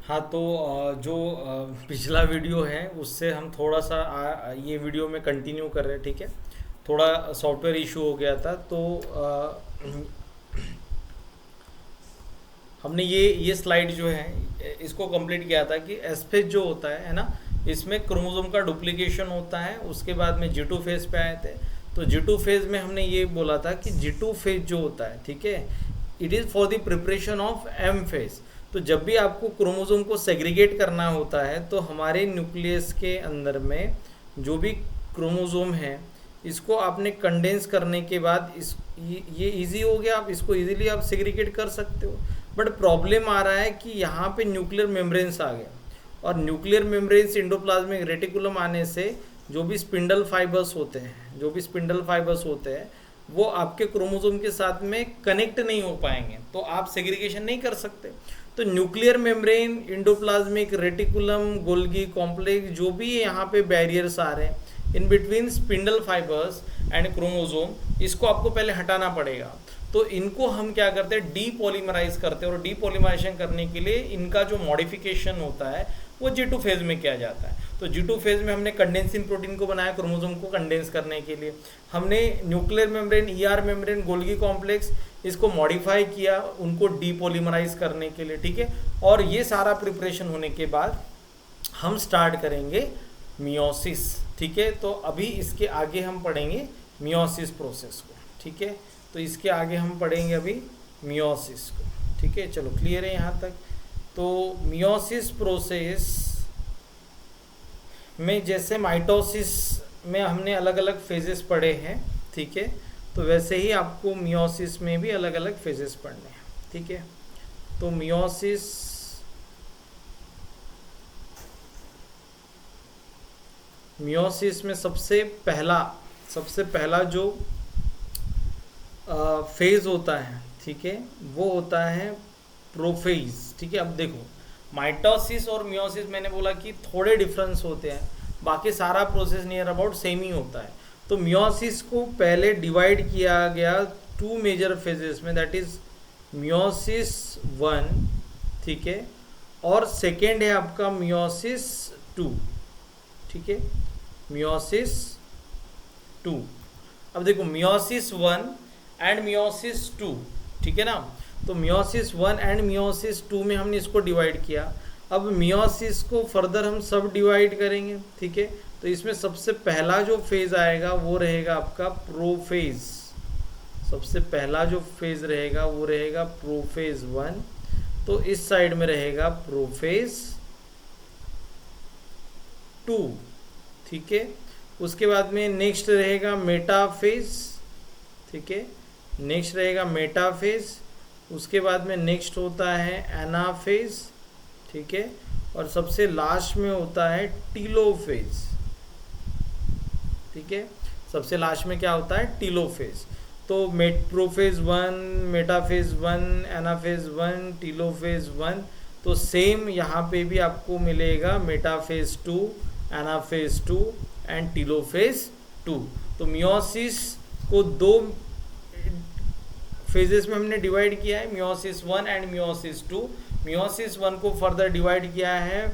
हाँ तो जो पिछला वीडियो है उससे हम थोड़ा सा ये वीडियो में कंटिन्यू कर रहे हैं, ठीक है। थोड़ा सॉफ्टवेयर इशू हो गया था तो हमने ये स्लाइड जो है इसको कंप्लीट किया था कि एस फेज जो होता है ना, इसमें क्रोमोसोम का डुप्लीकेशन होता है। उसके बाद में जी टू फेज पे आए थे। तो जी टू फेज में हमने ये बोला था कि जी टू फेज जो होता है, ठीक है, it is for the preparation of M phase. तो जब भी आपको क्रोमोसोम को सेग्रीगेट करना होता है तो हमारे न्यूक्लियस के अंदर में जो भी क्रोमोसोम है इसको आपने कंडेंस करने के बाद ये इजी हो गया, आप इसको इजीली आप सेग्रीगेट कर सकते हो। बट प्रॉब्लम आ रहा है कि यहाँ पे न्यूक्लियर मेम्ब्रेन्स आ गया, और न्यूक्लियर मेम्ब्रेन्स एंडोप्लाज्मिक रेटिकुलम आने से जो भी स्पिंडल फाइबर्स होते हैं, वो आपके क्रोमोसोम के साथ में कनेक्ट नहीं हो पाएंगे, तो आप सेग्रीगेशन नहीं कर सकते। तो nuclear membrane, endoplasmic reticulum, Golgi complex, जो भी यहाँ पे बैरियर्स आ रहे हैं in between spindle fibres and chromosome, इसको आपको पहले हटाना पड़ेगा। तो इनको हम क्या करते हैं, डीपॉलीमराइज करते हैं, और डीपॉलीमराइजेशन करने के लिए इनका जो मॉडिफिकेशन होता है वो जी टू फेज में किया जाता है। तो जी टू फेज में हमने कंडेंसिंग प्रोटीन को बनाया क्रोमोसोम को कंडेंस करने के लिए। हमने nuclear membrane, ER membrane, Golgi complex, इसको मॉडिफाई किया उनको डीपॉलीमराइज करने के लिए, ठीक है। और ये सारा प्रिपरेशन होने के बाद हम स्टार्ट करेंगे मियोसिस, ठीक है। तो अभी इसके आगे हम पढ़ेंगे मियोसिस प्रोसेस को, ठीक है। तो इसके आगे हम पढ़ेंगे अभी मियोसिस को, ठीक है। चलो क्लियर है यहाँ तक। तो मियोसिस प्रोसेस में जैसे माइटोसिस में हमने अलग अलग फेजेस पढ़े हैं, ठीक है, तो वैसे ही आपको मियोसिस में भी अलग अलग फेजेस पढ़ने हैं, ठीक है। तो मियोसिस में सबसे पहला जो फेज होता है, ठीक है, वो होता है प्रोफेज, ठीक है। अब देखो, माइटोसिस और मियोसिस मैंने बोला कि थोड़े डिफरेंस होते हैं, बाकी सारा प्रोसेस नियर अबाउट सेम ही होता है। तो मियोसिस को पहले डिवाइड किया गया टू मेजर फेजेस में, दैट इज मियोसिस वन, ठीक है, और सेकेंड है आपका मियोसिस टू, ठीक है, मियोसिस टू। अब देखो meiosis one and meiosis two, ठीक है ना। तो meiosis one and meiosis two में हमने इसको डिवाइड किया। अब मियोसिस को फर्दर हम सब डिवाइड करेंगे, ठीक है। तो इसमें सबसे पहला जो फेज आएगा वो रहेगा आपका प्रोफेज। सबसे पहला जो फेज रहेगा वो रहेगा प्रोफेज वन। तो इस साइड में रहेगा प्रोफेज टू, ठीक है। उसके बाद में नेक्स्ट रहेगा मेटाफेज, ठीक है, नेक्स्ट रहेगा मेटाफेज। उसके बाद में नेक्स्ट होता है एनाफेज, ठीक है, और सबसे लास्ट में होता है टीलोफेज, ठीक है। सबसे लास्ट में क्या होता है, टीलोफेज। तो prophase one, metaphase one, anaphase one, telophase one. तो सेम यहाँ पे भी आपको मिलेगा metaphase two, anaphase two and telophase two. तो मियोसिस को दो फेजेस में हमने डिवाइड किया है, meiosis one and meiosis two. Meiosis one को फर्दर डिवाइड किया है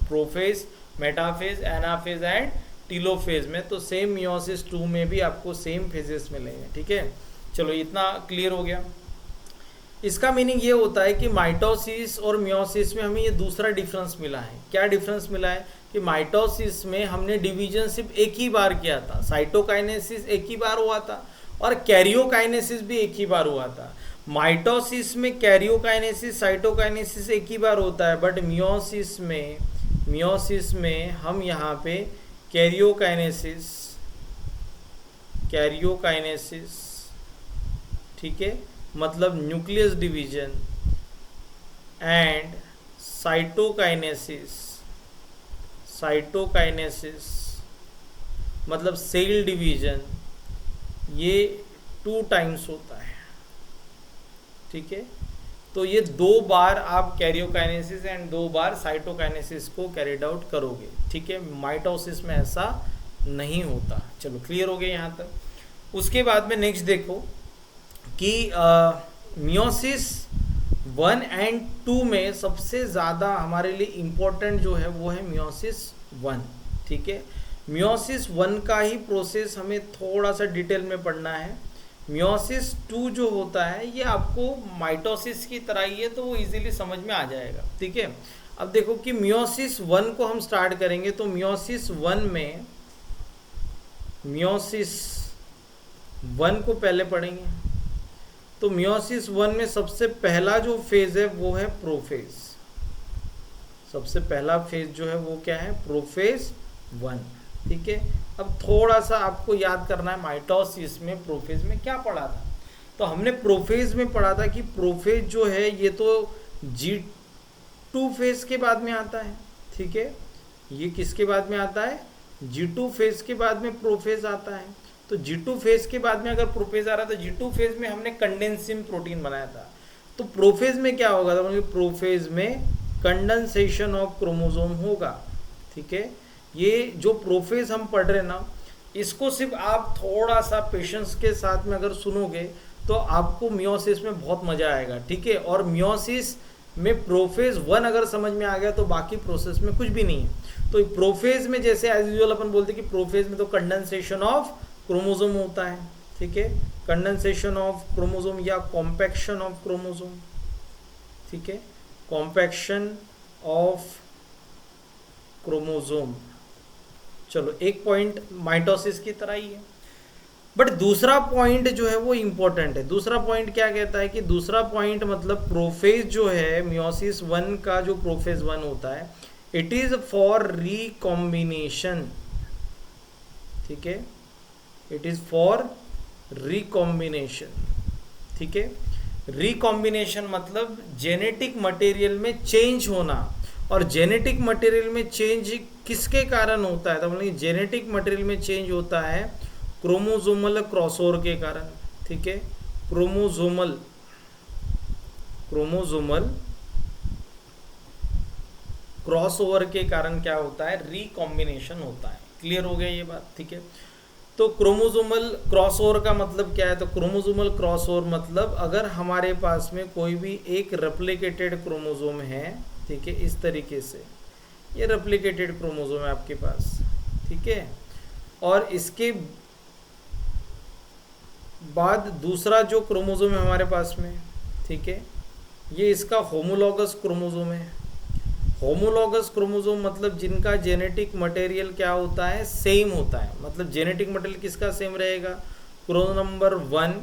prophase, metaphase, anaphase and telophase में। तो सेम मियोसिस टू में भी आपको सेम फेजेस मिलेंगे, ठीक है। चलो इतना क्लियर हो गया। इसका मीनिंग ये होता है कि माइटोसिस और मियोसिस में हमें ये दूसरा डिफरेंस मिला है। क्या डिफरेंस मिला है कि माइटोसिस में हमने डिवीजन सिर्फ एक ही बार किया था, साइटोकाइनेसिस एक ही बार हुआ था, और कैरियोकाइनेसिस भी एक ही बार हुआ था। माइटोसिस में कैरियोकाइनेसिस, साइटोकाइनेसिस एक ही बार होता है, बट मियोसिस में हम यहाँ पे कैरियोकाइनेसिस, ठीक है, मतलब न्यूक्लियस डिवीजन, एंड साइटोकाइनेसिस मतलब सेल डिवीजन, ये 2 टाइम्स होता है, ठीक है। तो ये 2 बार आप कैरियोकाइनेसिस एंड 2 बार साइटोकाइनेसिस को कैरिड आउट करोगे, ठीक है। माइटोसिस में ऐसा नहीं होता। चलो क्लियर हो गया यहाँ तक। उसके बाद में नेक्स्ट देखो कि मियोसिस 1 एंड 2 में सबसे ज़्यादा हमारे लिए इम्पोर्टेंट जो है वो है मियोसिस 1, ठीक है। मियोसिस 1 का ही प्रोसेस हमें थोड़ा सा डिटेल में पढ़ना है। मियोसिस 2 जो होता है ये आपको माइटोसिस की तरह ही है, तो वो इजीली समझ में आ जाएगा, ठीक है। अब देखो कि मियोसिस 1 को हम स्टार्ट करेंगे, तो मियोसिस 1 को पहले पढ़ेंगे। तो मियोसिस 1 में सबसे पहला जो फेज है वो है प्रोफेज। सबसे पहला फेज जो है वो क्या है? प्रोफेज 1, ठीक है। अब थोड़ा सा आपको याद करना है माइटोसिस में प्रोफेज में क्या पढ़ा था। तो हमने प्रोफेज में पढ़ा था कि प्रोफेज जो है ये तो G2 फेज के बाद में आता है, ठीक है। ये किसके बाद में आता है? G2 फेज के बाद में प्रोफेज आता है। तो G2 फेज के बाद में अगर प्रोफेज आ रहा था, G2 फेज में हमने कंडेंसिंग प्रोटीन बनाया था। तो प्रोफेज में क्या होगा? तो प्रोफेज में कंडेंसेशन ऑफ क्रोमोसोम होगा, ठीक है। ये जो प्रोफेज हम पढ़ रहे हैं ना, इसको सिर्फ आप थोड़ा सा पेशेंस के साथ में अगर सुनोगे तो आपको मियोसिस में बहुत मजा आएगा, ठीक है। और मियोसिस में प्रोफेज 1 अगर समझ में आ गया तो बाकी प्रोसेस में कुछ भी नहीं है। तो प्रोफेज में जैसे एज यूजुअल अपन बोलते हैं कि प्रोफेज में तो कंडेंसेशन ऑफ क्रोमोसोम होता है, ठीक है। कंडेंसेशन ऑफ क्रोमोसोम या कॉम्पैक्शन ऑफ क्रोमोसोम, ठीक है। कॉम्पैक्शन ऑफ क्रोमोसोम, चलो एक पॉइंट माइटोसिस की तरह ही है। बट दूसरा पॉइंट जो है वो इंपॉर्टेंट है। दूसरा पॉइंट क्या कहता है कि दूसरा पॉइंट मतलब प्रोफेज जो है मियोसिस 1 का जो प्रोफेज 1 होता है, इट इज फॉर रिकॉम्बिनेशन, ठीक है। इट इज फॉर रिकॉम्बिनेशन, ठीक है। रिकॉम्बिनेशन मतलब जेनेटिक मटेरियल में चेंज होना। और जेनेटिक मटेरियल में चेंज किसके कारण होता है? तो मतलब जेनेटिक मटेरियल में चेंज होता है क्रोमोसोमल क्रॉसओवर के कारण, ठीक है। क्रोमोसोमल क्रॉसओवर के कारण क्या होता है? रिकॉम्बिनेशन होता है। क्लियर हो गया ये बात, ठीक है। तो क्रोमोसोमल क्रॉसओवर का मतलब क्या है? तो क्रोमोसोमल क्रॉसओवर मतलब अगर हमारे पास में कोई भी एक रेप्लिकेटेड क्रोमोसोम है, ठीक है, इस तरीके से ये रेप्लिकेटेड क्रोमोसोम है आपके पास, ठीक है। और इसके बाद दूसरा जो क्रोमोसोम है हमारे पास में, ठीक है, ये इसका होमोलॉगस क्रोमोसोम है। होमोलॉगस क्रोमोसोम मतलब जिनका जेनेटिक मटेरियल क्या होता है? सेम होता है। मतलब जेनेटिक मटेरियल किसका सेम रहेगा? क्रोमोसोम नंबर 1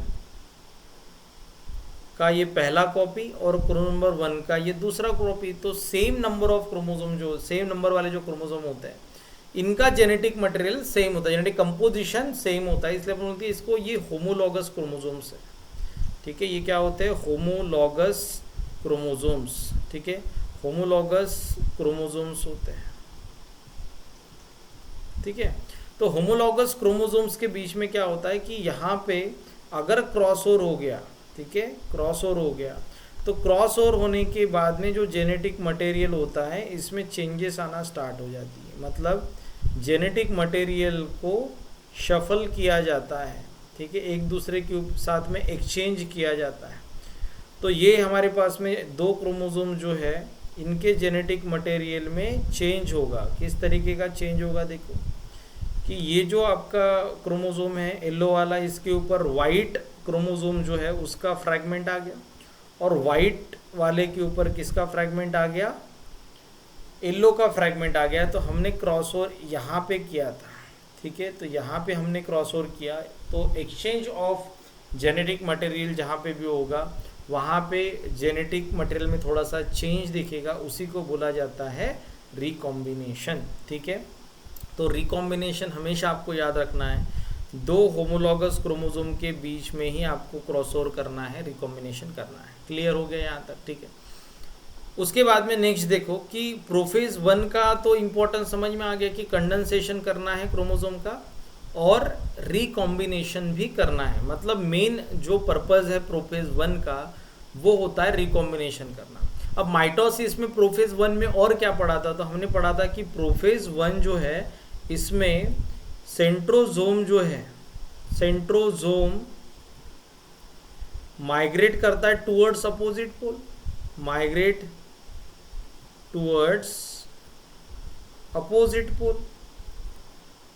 का ये पहला कॉपी और क्रोमोसोम नंबर 1 का ये दूसरा कॉपी। तो सेम नंबर ऑफ क्रोमोसोम, जो सेम नंबर वाले जो क्रोमोसोम होते हैं, इनका जेनेटिक मटेरियल सेम होता है, जेनेटिक कंपोजिशन सेम होता है। इसलिए अपन बोलते हैं इसको ये होमोलॉगस क्रोमोसोम्स है, ठीक है। ये क्या होते हैं? होमोलॉगस क्रोमोसोम्स, ठीक है। होमोलॉगस क्रोमोसोम्स होते हैं, ठीक है। तो होमोलॉगस क्रोमोसोम्स के बीच में क्या होता है कि यहाँ पे अगर क्रॉसओवर हो गया, ठीक है, क्रॉसओवर हो गया, तो क्रॉसओवर होने के बाद में जो जेनेटिक मटेरियल होता है इसमें चेंजेस आना स्टार्ट हो जाती है। मतलब जेनेटिक मटेरियल को शफल किया जाता है, ठीक है, एक दूसरे के साथ में एक्सचेंज किया जाता है। तो ये हमारे पास में 2 क्रोमोसोम जो है इनके जेनेटिक मटेरियल में चेंज होगा। किस तरीके का चेंज होगा? देखो कि ये जो आपका क्रोमोसोम है येलो वाला, इसके ऊपर वाइट क्रोमोसोम जो है उसका फ्रैगमेंट आ गया, और वाइट वाले के ऊपर किसका फ्रैगमेंट आ गया? येलो का फ्रैगमेंट आ गया। तो हमने क्रॉसओवर यहाँ पे किया था, ठीक है। तो यहाँ पे हमने क्रॉसओवर किया, तो एक्सचेंज ऑफ जेनेटिक मटेरियल जहाँ पे भी होगा वहाँ पे जेनेटिक मटेरियल में थोड़ा सा चेंज दिखेगा, उसी को बोला जाता है रिकॉम्बिनेशन, ठीक है। तो रिकॉम्बिनेशन हमेशा आपको याद रखना है, 2 होमोलॉगस क्रोमोसोम के बीच में ही आपको क्रॉसओवर करना है, रिकॉम्बिनेशन करना है। क्लियर हो गया यहाँ तक, ठीक है। उसके बाद में नेक्स्ट देखो कि प्रोफेज 1 का तो इम्पोर्टेंस समझ में आ गया कि कंडेंसेशन करना है क्रोमोसोम का और रिकॉम्बिनेशन भी करना है। मतलब मेन जो पर्पस है प्रोफेज 1 का वो होता है रिकॉम्बिनेशन करना। अब माइटोसिस में प्रोफेज 1 में और क्या पढ़ा था? तो हमने पढ़ा था कि प्रोफेज 1 जो है इसमें सेंट्रोजोम जो है, सेंट्रोजोम माइग्रेट करता है towards opposite pole, migrate towards opposite pole.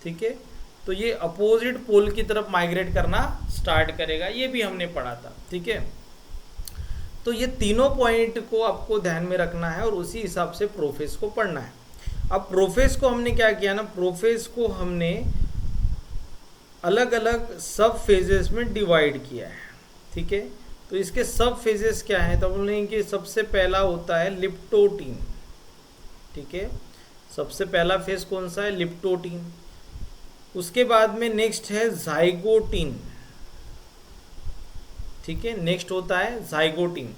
ठीक है, तो ये अपोजिट पोल की तरफ माइग्रेट करना स्टार्ट करेगा, ये भी हमने पढ़ा था। ठीक है, तो ये तीनों पॉइंट को आपको ध्यान में रखना है और उसी हिसाब से प्रोफेज को पढ़ना है। अब प्रोफेज को हमने क्या किया ना, प्रोफेज को हमने अलग अलग सब फेजेस में डिवाइड किया है। ठीक है, तो इसके सब फेजेस क्या है, तो बोलेंगे कि सबसे पहला होता है लिप्टोटीन। ठीक है, सबसे पहला फेज कौन सा है, लिप्टोटीन। उसके बाद में नेक्स्ट है जाइगोटीन। ठीक है, नेक्स्ट होता है जाइगोटीन।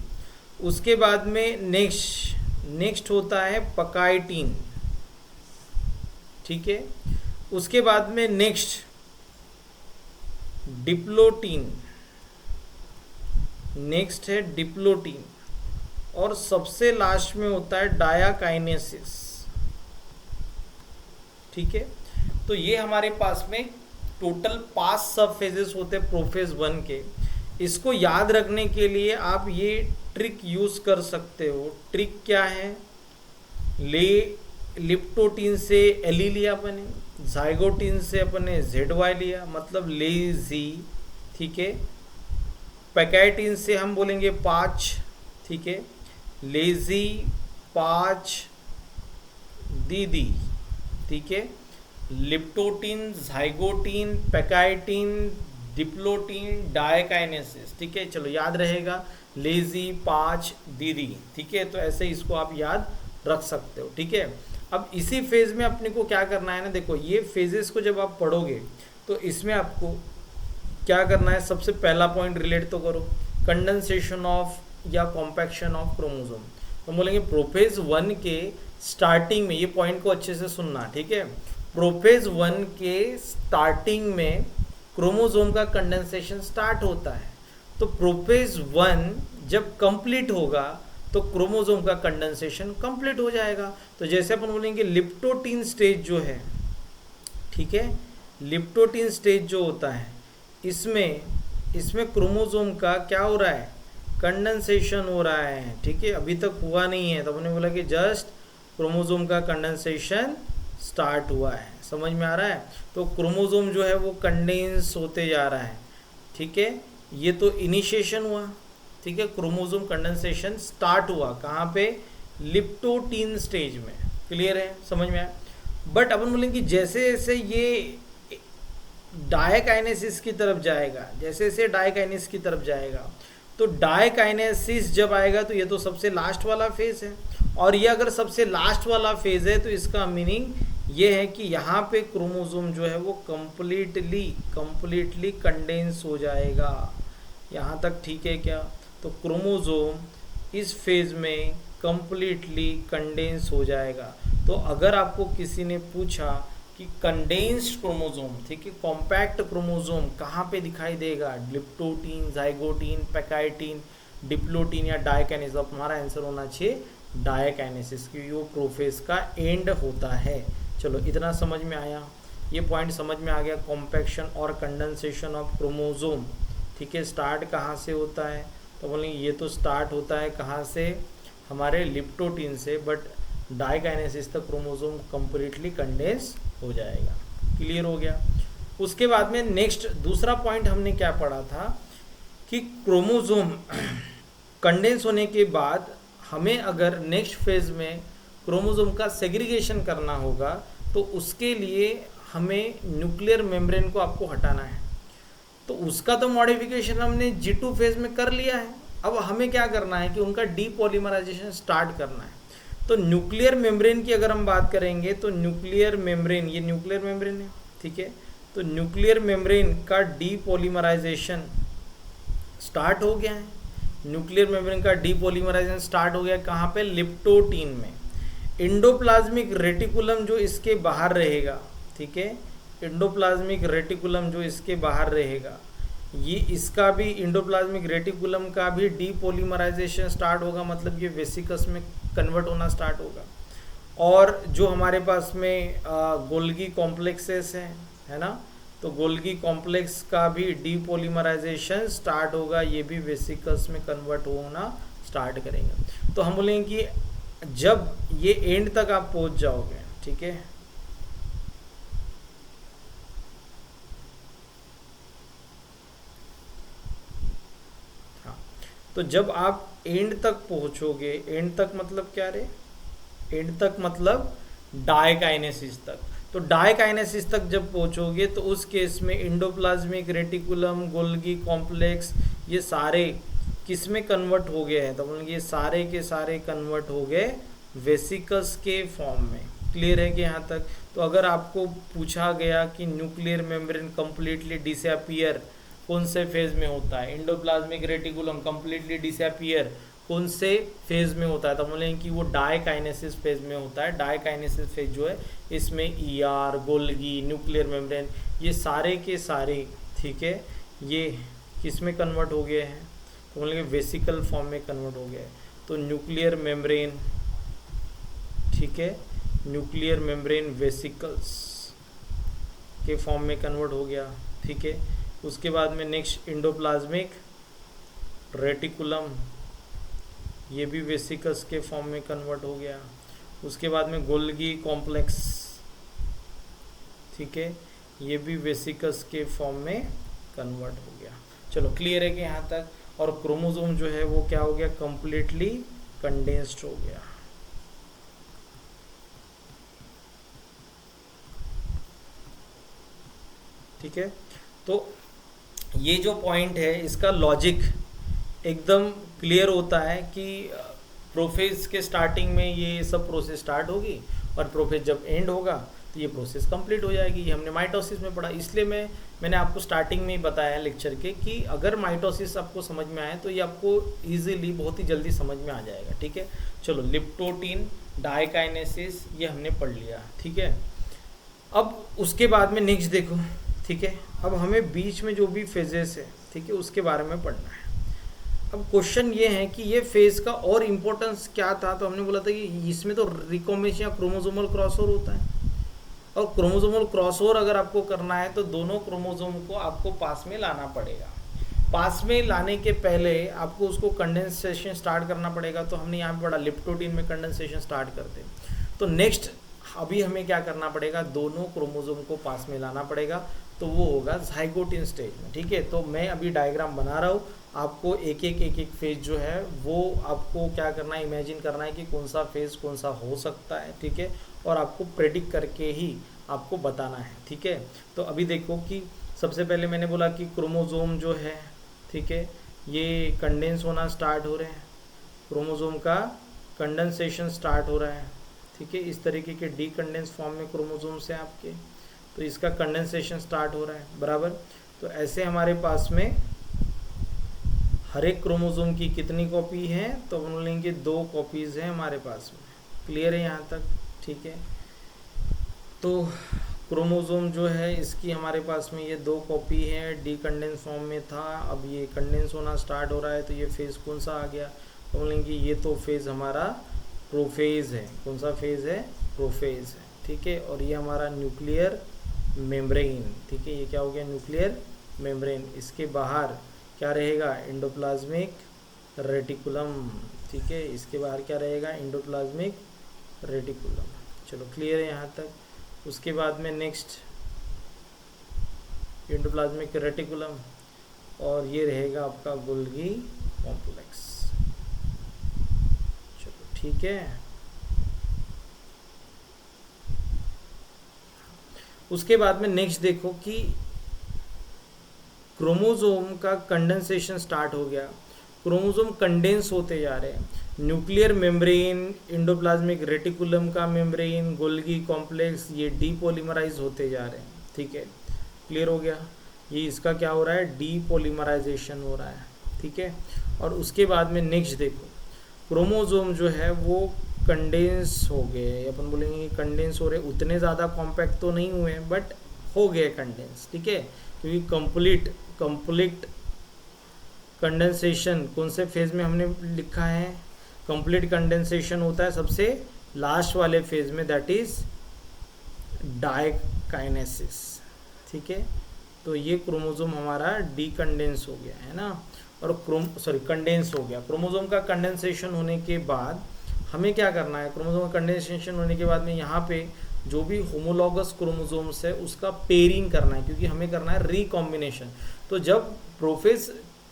उसके बाद में नेक्स्ट होता है पकाइटीन। ठीक है, उसके बाद में नेक्स्ट डिप्लोटीन, नेक्स्ट है डिप्लोटीन, और सबसे लास्ट में होता है डायाकाइनेसिस। ठीक है, तो ये हमारे पास में टोटल 5 सब फेजेस होते हैं प्रोफेज 1 के। इसको याद रखने के लिए आप ये ट्रिक यूज कर सकते हो। ट्रिक क्या है, लिप्टोटीन से एली लिया अपने, जाइगोटीन से अपने ZY लिया, मतलब लेजी। ठीक है, पैकाइटीन से हम बोलेंगे 5। ठीक है, लेजी 5 दीदी। ठीक है, leptotene, zygotene, pachytene, diplotene, diakinesis. ठीक है, चलो याद रहेगा, लेजी 5 दीदी। ठीक है, तो ऐसे इसको आप याद रख सकते हो। ठीक है, अब इसी फेज में अपने को क्या करना है ना, देखो ये फेजेस को जब आप पढ़ोगे तो इसमें आपको क्या करना है, सबसे पहला पॉइंट रिलेट तो करो, कंडेंसेशन ऑफ या कॉम्पैक्शन ऑफ क्रोमोसोम। तो बोलेंगे प्रोफेज 1 के स्टार्टिंग में, ये पॉइंट को अच्छे से सुनना। ठीक है, प्रोफेज 1 के स्टार्टिंग में क्रोमोसोम का कंडेंसेशन स्टार्ट होता है। तो प्रोफेज 1 जब कंप्लीट होगा तो क्रोमोसोम का कंडेंसेशन कंप्लीट हो जाएगा। तो जैसे अपन बोलेंगे लिप्टोटीन स्टेज जो है, ठीक है, लिप्टोटीन स्टेज जो होता है, इसमें क्रोमोसोम का क्या हो रहा है, कंडेंसेशन हो रहा है। ठीक है, अभी तक हुआ नहीं है, तो हमने बोला कि जस्ट क्रोमोसोम का कंडेंसेशन स्टार्ट हुआ है। समझ में आ रहा है, तो क्रोमोसोम जो है वो कंडेंस होते जा रहा है। ठीक है, ये तो इनिशिएशन हुआ। ठीक है, क्रोमोसोम कंडेंसेशन स्टार्ट हुआ कहाँ पे, लिप्टोटीन स्टेज में। क्लियर है, समझ में आया। बट अपन बोलेंगे जैसे जैसे ये डायकाइनेसिस की तरफ जाएगा, जैसे जैसे डायकाइनेसिस की तरफ जाएगा, तो डायकाइनेसिस जब आएगा तो ये तो सबसे लास्ट वाला फेज है, और ये अगर सबसे लास्ट वाला फेज है तो इसका मीनिंग ये है कि यहाँ पे क्रोमोसोम जो है वो कंप्लीटली कंडेंस हो जाएगा। यहाँ तक ठीक है क्या, तो क्रोमोसोम इस फेज में कंप्लीटली कंडेंस हो जाएगा। तो अगर आपको किसी ने पूछा कि कंडेंस्ड क्रोमोसोम, ठीक है, कॉम्पैक्ट क्रोमोसोम कहाँ पे दिखाई देगा, लिप्टोटीन, जाइगोटीन, पैकाइटीन, डिप्लोटीन या डायकाइनेसिस, अब हमारा आंसर होना चाहिए डायकाइनेसिस, क्योंकि वो प्रोफेज का एंड होता है। चलो इतना समझ में आया, ये पॉइंट समझ में आ गया, कॉम्पैक्शन और कंडेंसेशन ऑफ क्रोमोसोम। ठीक है, स्टार्ट कहाँ से होता है, तो बोलेंगे ये तो स्टार्ट होता है कहाँ से, हमारे लिप्टोटीन से, बट डायकाइनेसिस तक क्रोमोसोम कंप्लीटली कंडेंस हो जाएगा। क्लियर हो गया। उसके बाद में नेक्स्ट दूसरा पॉइंट हमने क्या पढ़ा था कि क्रोमोसोम कंडेंस होने के बाद हमें अगर नेक्स्ट फेज में क्रोमोसोम का सेग्रीगेशन करना होगा तो उसके लिए हमें न्यूक्लियर मेम्ब्रेन को आपको हटाना है। तो उसका तो मॉडिफिकेशन हमने G2 फेज में कर लिया है। अब हमें क्या करना है कि उनका डीपॉलीमराइजेशन स्टार्ट करना है। तो न्यूक्लियर मेम्ब्रेन की अगर हम बात करेंगे तो न्यूक्लियर मेम्ब्रेन, ये न्यूक्लियर मेम्ब्रेन है, ठीक है, तो न्यूक्लियर मेम्ब्रेन का डीपॉलीमराइजेशन स्टार्ट हो गया है। न्यूक्लियर मेम्ब्रेन का डीपॉलीमराइजेशन स्टार्ट हो गया कहाँ पे, लिप्टोटीन में। एंडोप्लाज्मिक रेटिकुलम जो इसके बाहर रहेगा, ठीक है, एंडोप्लाज्मिक रेटिकुलम जो इसके बाहर रहेगा, ये इसका भी एंडोप्लाज्मिक रेटिकुलम का भी डीपॉलीमराइजेशन स्टार्ट होगा, मतलब ये वेसिकस में कन्वर्ट होना स्टार्ट होगा। और जो हमारे पास में गोल्गी कॉम्प्लेक्सेस हैं, है ना, तो गोल्गी कॉम्प्लेक्स का भी डीपॉलीमराइजेशन स्टार्ट होगा, ये भी वेसिकल्स में कन्वर्ट होना स्टार्ट करेंगे। तो हम बोलेंगे कि जब ये एंड तक आप पहुंच जाओगे, ठीक है, हाँ, तो जब आप एंड तक पहुंचोगे, एंड तक मतलब क्या रे, एंड तक मतलब डायकाइनेसिस तक, तो डायकाइनेसिस तक जब पहुंचोगे तो उस केस में इंडोप्लाज्मिक रेटिकुलम, गोल्गी कॉम्प्लेक्स, ये सारे किस में कन्वर्ट हो गए हैं, तो बोलेंगे ये सारे के सारे कन्वर्ट हो गए वेसिकल्स के फॉर्म में। क्लियर है कि यहाँ तक? तो अगर आपको पूछा गया कि न्यूक्लियर मेम्ब्रेन कंप्लीटली डिसअपियर कौन से फेज में होता है, इंडोप्लाज्मिक रेटिकुलम कंप्लीटली डिसअपियर कौन से फेज में होता है, तो बोलेंगे कि वो डायकाइनेसिस फेज में होता है। डायकाइनेसिस फेज जो है इसमें ईआर, गोल्गी, न्यूक्लियर मेम्ब्रेन, ये सारे के सारे, ठीक है, ये किस में कन्वर्ट हो गए हैं, तो बोलेंगे वेसिकल फॉर्म में कन्वर्ट हो गया है। तो न्यूक्लियर मेम्ब्रेन, ठीक है, न्यूक्लियर मेम्ब्रेन वेसिकल्स के फॉर्म में कन्वर्ट हो गया, ठीक है। उसके बाद में नेक्स्ट इंडोप्लाज्मिक रेटिकुलम, ये भी वेसिकल्स के फॉर्म में कन्वर्ट हो गया। उसके बाद में गोल्गी कॉम्प्लेक्स, ठीक है, ये भी वेसिकल्स के फॉर्म में कन्वर्ट हो गया। चलो क्लियर है कि यहाँ तक? और क्रोमोसोम जो है वो क्या हो गया, कंप्लीटली कंडेंस्ड हो गया। ठीक है, तो ये जो पॉइंट है इसका लॉजिक एकदम क्लियर होता है कि प्रोफेज के स्टार्टिंग में ये सब प्रोसेस स्टार्ट होगी और प्रोफेज जब एंड होगा तो ये प्रोसेस कंप्लीट हो जाएगी। ये हमने माइटोसिस में पढ़ा, इसलिए मैंने आपको स्टार्टिंग में ही बताया लेक्चर के कि अगर माइटोसिस आपको समझ में आए तो ये आपको इजीली बहुत ही जल्दी समझ में आ जाएगा। ठीक है, चलो लिप्टोटीन, डायकाइनेसिस ये हमने पढ़ लिया। ठीक है, अब उसके बाद में नेक्स्ट देखो, ठीक है, अब हमें बीच में जो भी फेजेस है, ठीक है, उसके बारे में पढ़ना है। अब क्वेश्चन ये है कि ये फेज का और इम्पोर्टेंस क्या था, तो हमने बोला था कि इसमें तो रिकॉम्बिनेशन या क्रोमोसोमल क्रॉसओवर होता है, और क्रोमोसोमल क्रॉसओवर अगर आपको करना है तो दोनों क्रोमोसोम को आपको पास में लाना पड़ेगा। पास में लाने के पहले आपको उसको कंडेंसेशन स्टार्ट करना पड़ेगा। तो हमने यहाँ पे पढ़ा लिप्टोटीन में कंडेंसेशन स्टार्ट करते हैं। तो नेक्स्ट अभी हमें क्या करना पड़ेगा, दोनों क्रोमोसोम को पास में लाना पड़ेगा, तो वो होगा ज़ाइगोटिन स्टेज में। ठीक है, तो मैं अभी डायग्राम बना रहा हूँ, आपको एक एक फेज जो है वो आपको क्या करना है, इमेजिन करना है कि कौन सा फेज कौन सा हो सकता है। ठीक है, और आपको प्रेडिक्ट करके ही आपको बताना है। ठीक है, तो अभी देखो कि सबसे पहले मैंने बोला कि क्रोमोसोम जो है, ठीक है, ये कंडेंस होना स्टार्ट हो रहे हैं, क्रोमोसोम का कंडेंसेशन स्टार्ट हो रहा है। ठीक है, इस तरीके के डीकंडेंस फॉर्म में क्रोमोसोम्स हैं आपके, तो इसका कंडेंसेशन स्टार्ट हो रहा है बराबर। तो ऐसे हमारे पास में हर एक क्रोमोसोम की कितनी कॉपी है, तो हम लेंगे 2 कॉपीज़ हैं हमारे पास में। क्लियर है यहाँ तक? ठीक है, तो क्रोमोसोम जो है इसकी हमारे पास में ये 2 कॉपी है, डीकंडेंस फॉर्म में था, अब ये कंडेंस होना स्टार्ट हो रहा है। तो ये फेज़ कौन सा आ गया, तो हम लेंगे ये तो फेज़ हमारा प्रोफेज है। कौन सा फेज़ है? प्रोफेज है। ठीक है, और ये हमारा न्यूक्लियर मेम्ब्रेन। ठीक है, ये क्या हो गया, न्यूक्लियर मेम्ब्रेन। इसके बाहर क्या रहेगा, एंडोप्लाज्मिक रेटिकुलम। ठीक है, इसके बाहर क्या रहेगा, एंडोप्लाज्मिक रेटिकुलम। चलो क्लियर है यहाँ तक? उसके बाद में नेक्स्ट एंडोप्लाज्मिक रेटिकुलम, और ये रहेगा आपका गोल्गी कॉम्प्लेक्स। चलो ठीक है, उसके बाद में नेक्स्ट देखो कि क्रोमोसोम का कंडेंसेशन स्टार्ट हो गया, क्रोमोसोम कंडेंस होते जा रहे हैं। न्यूक्लियर मेम्ब्रेन, एंडोप्लाज्मिक रेटिकुलम का मेम्ब्रेन, गोल्गी कॉम्प्लेक्स, ये डीपॉलीमराइज होते जा रहे हैं। ठीक है, क्लियर हो गया? ये इसका क्या हो रहा है, डीपॉलीमराइजेशन हो रहा है। ठीक है, और उसके बाद में नेक्स्ट देखो, क्रोमोसोम जो है वो कंडेंस हो गए, अपन बोलेंगे कंडेंस हो रहे, उतने ज़्यादा कॉम्पैक्ट तो नहीं हुए बट हो गए कंडेंस। ठीक है, क्योंकि कंप्लीट कंडेंसेशन कौन से फेज में हमने लिखा है, कंप्लीट कंडेंसेशन होता है सबसे लास्ट वाले फेज में, दैट इज डायकाइनेसिस। ठीक है, तो ये क्रोमोसोम हमारा डीकंडेंस हो गया है ना। और कंडेंस हो गया। क्रोमोसोम का कंडेंसेशन होने के बाद हमें क्या करना है, क्रोमोसोम का कंडेंसेशन होने के बाद में यहाँ पे जो भी होमोलॉगस क्रोमोसोम्स है उसका पेयरिंग करना है, क्योंकि हमें करना है रिकॉम्बिनेशन। तो जब प्रोफेज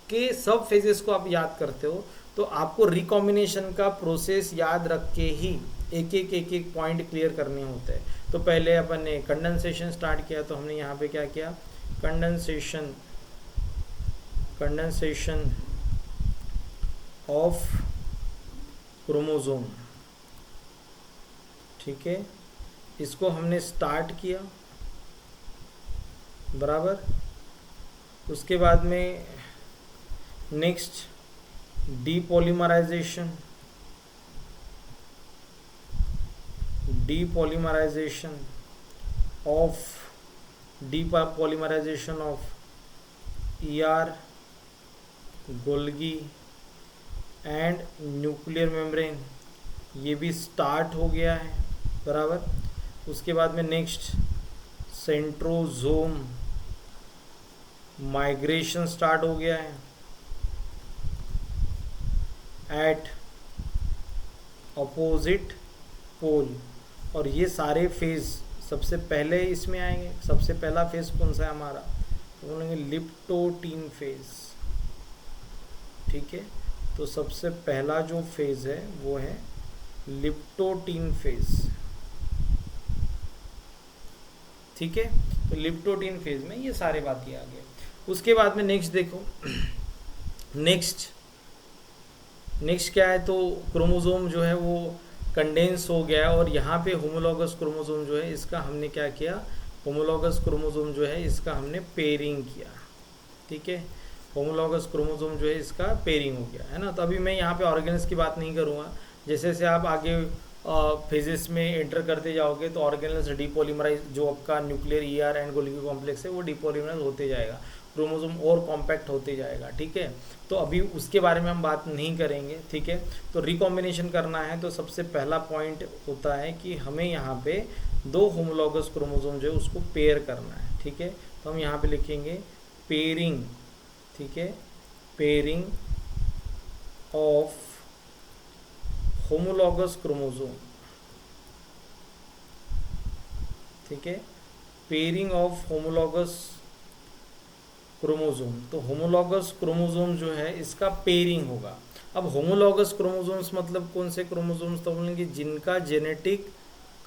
के सब फेजेस को आप याद करते हो तो आपको रिकॉम्बिनेशन का प्रोसेस याद रख के ही एक एक पॉइंट क्लियर करने होते हैं। तो पहले अपन ने कंडेंसेशन स्टार्ट किया, तो हमने यहाँ पे क्या किया, कंडेंसेशन ऑफ क्रोमोसोम, ठीक है, इसको हमने स्टार्ट किया, बराबर। उसके बाद में next depolymerisation of ER, Golgi and nuclear membrane, ये भी स्टार्ट हो गया है, बराबर। उसके बाद में नेक्स्ट सेंट्रोजोम माइग्रेशन स्टार्ट हो गया है एट अपोजिट पोल, और ये सारे फेज सबसे पहले इसमें आएंगे। सबसे पहला फेज कौन सा है हमारा, तो बोलेंगे लिप्टोटीन फेज, ठीक है। तो सबसे पहला जो फेज है वो है लिप्टोटीन फेज, ठीक है। तो लिप्टोटीन फेज में ये सारे बात ही आ गए। उसके बाद में नेक्स्ट देखो, नेक्स्ट क्या है, तो क्रोमोसोम जो है वो कंडेंस हो गया, और यहाँ पे होमोलॉगस क्रोमोसोम जो है इसका हमने क्या किया, होमोलॉगस क्रोमोसोम जो है इसका हमने पेयरिंग किया, ठीक है। होमोलॉगस क्रोमोसोम जो है इसका पेयरिंग हो गया, है ना। तो अभी मैं यहाँ पे ऑर्गेनेल्स की बात नहीं करूँगा, जैसे जैसे आप आगे फेजेस में एंटर करते जाओगे तो ऑर्गेनेल्स डीपॉलीमराइज, जो आपका nuclear ER and Golgi complex है वो डीपॉलीमराइज होते जाएगा, क्रोमोसोम और कॉम्पैक्ट होते जाएगा, ठीक है। तो अभी उसके बारे में हम बात नहीं करेंगे, ठीक है। तो रिकॉम्बिनेशन करना है तो सबसे पहला पॉइंट होता है कि हमें यहाँ पे दो होमोलॉगस क्रोमोसोम जो है उसको पेयर करना है, ठीक है। तो हम यहाँ पे लिखेंगे पेयरिंग, ठीक है, पेयरिंग ऑफ होमोलॉगस क्रोमोसोम, ठीक है, पेयरिंग ऑफ होमोलॉगस क्रोमोसोम। तो होमोलॉगस क्रोमोसोम जो है इसका पेयरिंग होगा। अब होमोलॉगस क्रोमोसोम्स मतलब कौन से क्रोमोसोम्स, तो बोलेंगे जिनका जेनेटिक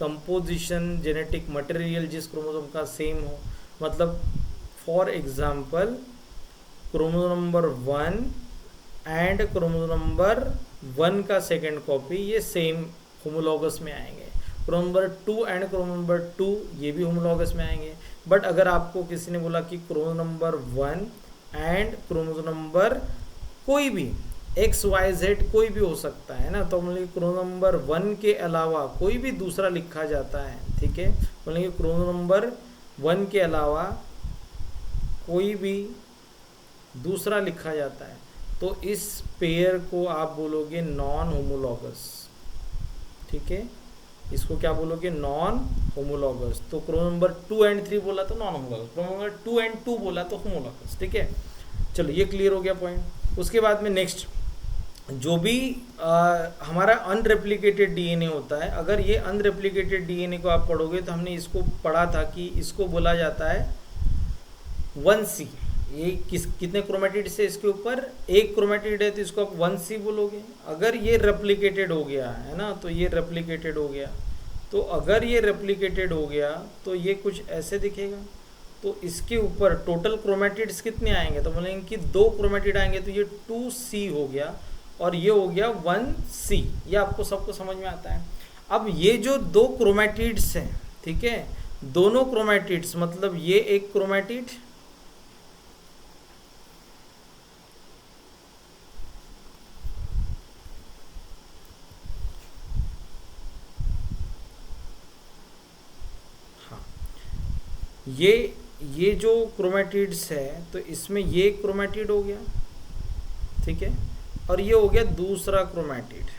कंपोजिशन, जेनेटिक मटेरियल जिस क्रोमोसोम का सेम हो, मतलब for example chromosome number 1 and chromosome number 1 का सेकेंड कॉपी ये सेम होमोलॉगस में आएंगे। Chromosome number 2 and chromosome number 2 ये भी होमोलॉगस में आएंगे। बट अगर आपको किसी ने बोला कि chromosome number 1 and chromosome number कोई भी XYZ कोई भी हो सकता है ना, तो मतलब क्रोमोसोम नंबर 1 के अलावा कोई भी दूसरा लिखा जाता है, ठीक है। मतलब क्रोमोसोम नंबर 1 के अलावा कोई भी दूसरा लिखा जाता है तो इस पेयर को आप बोलोगे नॉन होमोलॉगस, ठीक है। इसको क्या बोलोगे, नॉन होमोलॉगस। तो क्रोमोसोम नंबर 2 एंड 3 बोला तो non homologous, chromosome number 2 and 2 बोला तो होमोलॉगस, ठीक है। चलो ये क्लियर हो गया पॉइंट। उसके बाद में नेक्स्ट जो भी हमारा अनरेप्लिकेटेड डीएनए होता है, अगर ये अनरेप्लिकेटेड डीएनए को आप पढ़ोगे तो हमने इसको पढ़ा था कि इसको बोला जाता है 1C। ये कितने क्रोमेटिड से इसके ऊपर एक क्रोमेटिड है तो इसको आप 1C बोलोगे। अगर ये रेप्लिकेटेड हो गया है ना, तो ये रेप्लिकेटेड हो गया, तो अगर ये रेप्लिकेटेड हो गया तो ये कुछ ऐसे दिखेगा। तो इसके ऊपर टोटल क्रोमेटिड्स कितने आएंगे, तो बोलेंगे कि 2 क्रोमेटिड आएंगे तो ये 2C हो गया और ये हो गया 1C। ये आपको सबको समझ में आता है। अब ये जो 2 क्रोमेटिड्स हैं, ठीक है, दोनों क्रोमेटिड्स मतलब ये एक क्रोमेटिड, ये जो क्रोमेटिड्स है तो इसमें ये क्रोमेटिड हो गया, ठीक है, और ये हो गया दूसरा क्रोमेटिड,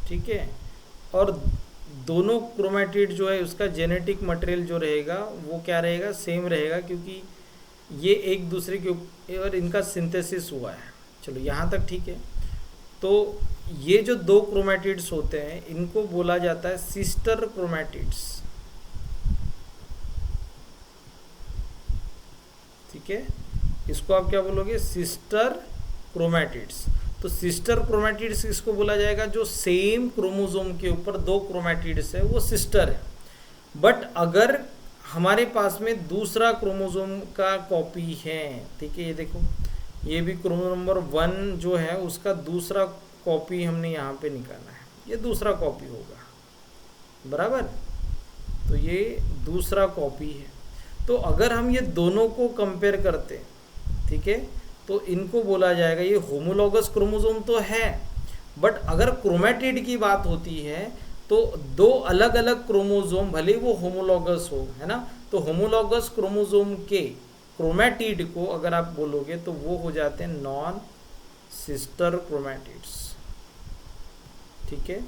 ठीक है। और दोनों क्रोमेटिड जो है उसका जेनेटिक मटेरियल जो रहेगा वो क्या रहेगा, सेम रहेगा, क्योंकि ये एक दूसरे के ऊपर इनका सिंथेसिस हुआ है, चलो यहाँ तक ठीक है। तो ये जो दो क्रोमैटिड्स होते हैं इनको बोला जाता है सिस्टर क्रोमैटिड्स, ठीक है। इसको आप क्या बोलोगे, सिस्टर क्रोमैटिड्स। तो सिस्टर क्रोमैटिड्स किसको बोला जाएगा, जो सेम क्रोमोसोम के ऊपर दो क्रोमैटिड्स है वो सिस्टर है। बट अगर हमारे पास में दूसरा क्रोमोसोम का कॉपी है, ठीक है, ये देखो ये भी क्रोमोसोम नंबर 1 जो है उसका दूसरा कॉपी हमने यहाँ पे निकाला है, ये दूसरा कॉपी होगा, बराबर। तो ये दूसरा कॉपी है। तो अगर हम ये दोनों को कंपेयर करते हैं, ठीक है, तो इनको बोला जाएगा ये होमोलॉगस क्रोमोसोम तो है, बट अगर क्रोमैटिड की बात होती है तो दो अलग अलग क्रोमोसोम भले वो होमोलॉगस हो, है ना, तो होमोलॉगस क्रोमोसोम के क्रोमैटिड को अगर आप बोलोगे तो वो हो जाते हैं नॉन सिस्टर क्रोमैटिड्स, ठीक है।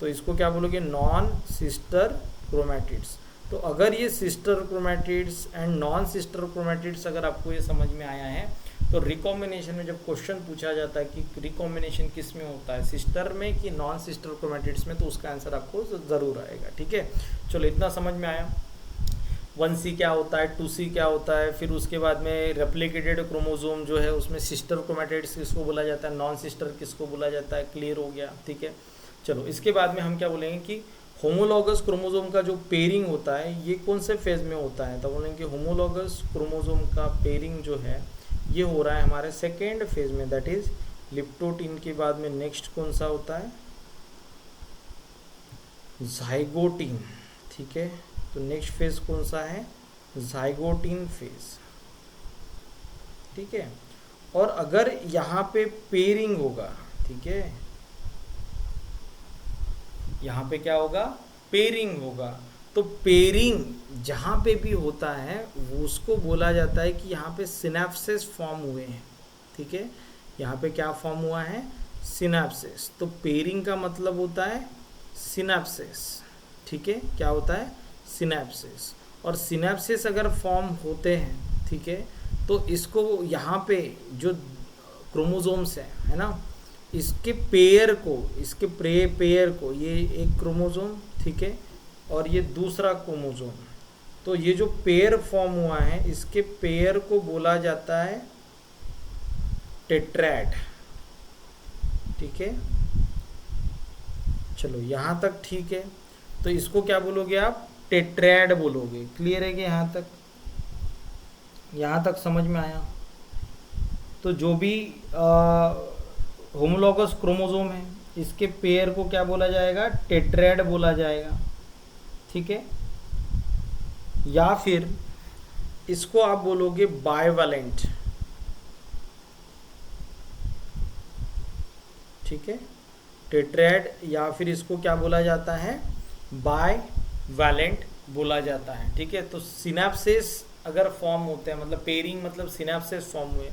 तो इसको क्या बोलोगे, नॉन सिस्टर क्रोमैटिड्स। तो अगर ये sister chromatids and non sister chromatids अगर आपको ये समझ में आया है, तो रिकॉम्बिनेशन में जब क्वेश्चन पूछा जाता है कि रिकॉम्बिनेशन किस में होता है, सिस्टर में कि नॉन सिस्टर क्रोमैटिड्स में, तो उसका आंसर आपको ज़रूर आएगा, ठीक है। चलो इतना समझ में आया। 1C क्या होता है, 2C क्या होता है, फिर उसके बाद में रेप्लिकेटेड क्रोमोसोम जो है उसमें सिस्टर क्रोमैटिड्स किसको बोला जाता है, नॉन सिस्टर किसको बोला जाता है, क्लियर हो गया, ठीक है। चलो इसके बाद में हम क्या बोलेंगे कि होमोलॉगस क्रोमोसोम का जो पेयरिंग होता है ये कौन से फेज में होता है, तो बोलेंगे होमोलॉगस क्रोमोसोम का पेयरिंग जो है ये हो रहा है हमारे सेकेंड फेज में, दैट इज लिप्टोटीन के बाद में नेक्स्ट कौन सा होता है, ज़ाइगोटीन, ठीक है। तो नेक्स्ट फेज कौन सा है, ज़ाइगोटीन फेज, ठीक है। और अगर यहाँ पे पेयरिंग होगा, ठीक है, यहाँ पे क्या होगा, पेयरिंग होगा, तो पेयरिंग जहाँ पे भी होता है वो उसको बोला जाता है कि यहाँ पे सिनैप्सेस फॉर्म हुए हैं, ठीक है। यहाँ पे क्या फॉर्म हुआ है, सिनैप्सेस। तो पेयरिंग का मतलब होता है सिनैप्सेस, ठीक है, क्या होता है, सिनैप्सेस। और सिनैप्सेस अगर फॉर्म होते हैं, ठीक है, तो इसको यहाँ पे जो क्रोमोसोम्स है ना, इसके पेयर को, इसके पेयर को, ये एक क्रोमोसोम, ठीक है, और ये दूसरा क्रोमोसोम, तो ये जो पेयर फॉर्म हुआ है इसके पेयर को बोला जाता है टेट्रैड, ठीक है। चलो यहाँ तक ठीक है। तो इसको क्या बोलोगे आप, टेट्रैड बोलोगे, क्लियर है कि यहाँ तक समझ में आया। तो जो भी होमोलॉगस क्रोमोसोम है इसके पेयर को क्या बोला जाएगा, टेट्रैड बोला जाएगा, ठीक है। या फिर इसको आप बोलोगे बाइवैलेंट, ठीक है, टेट्रैड, या फिर इसको क्या बोला जाता है, बाइवैलेंट बोला जाता है, ठीक है। तो सिनैप्सेस अगर फॉर्म होते हैं, मतलब पेयरिंग मतलब सिनैप्सेस फॉर्म हुए,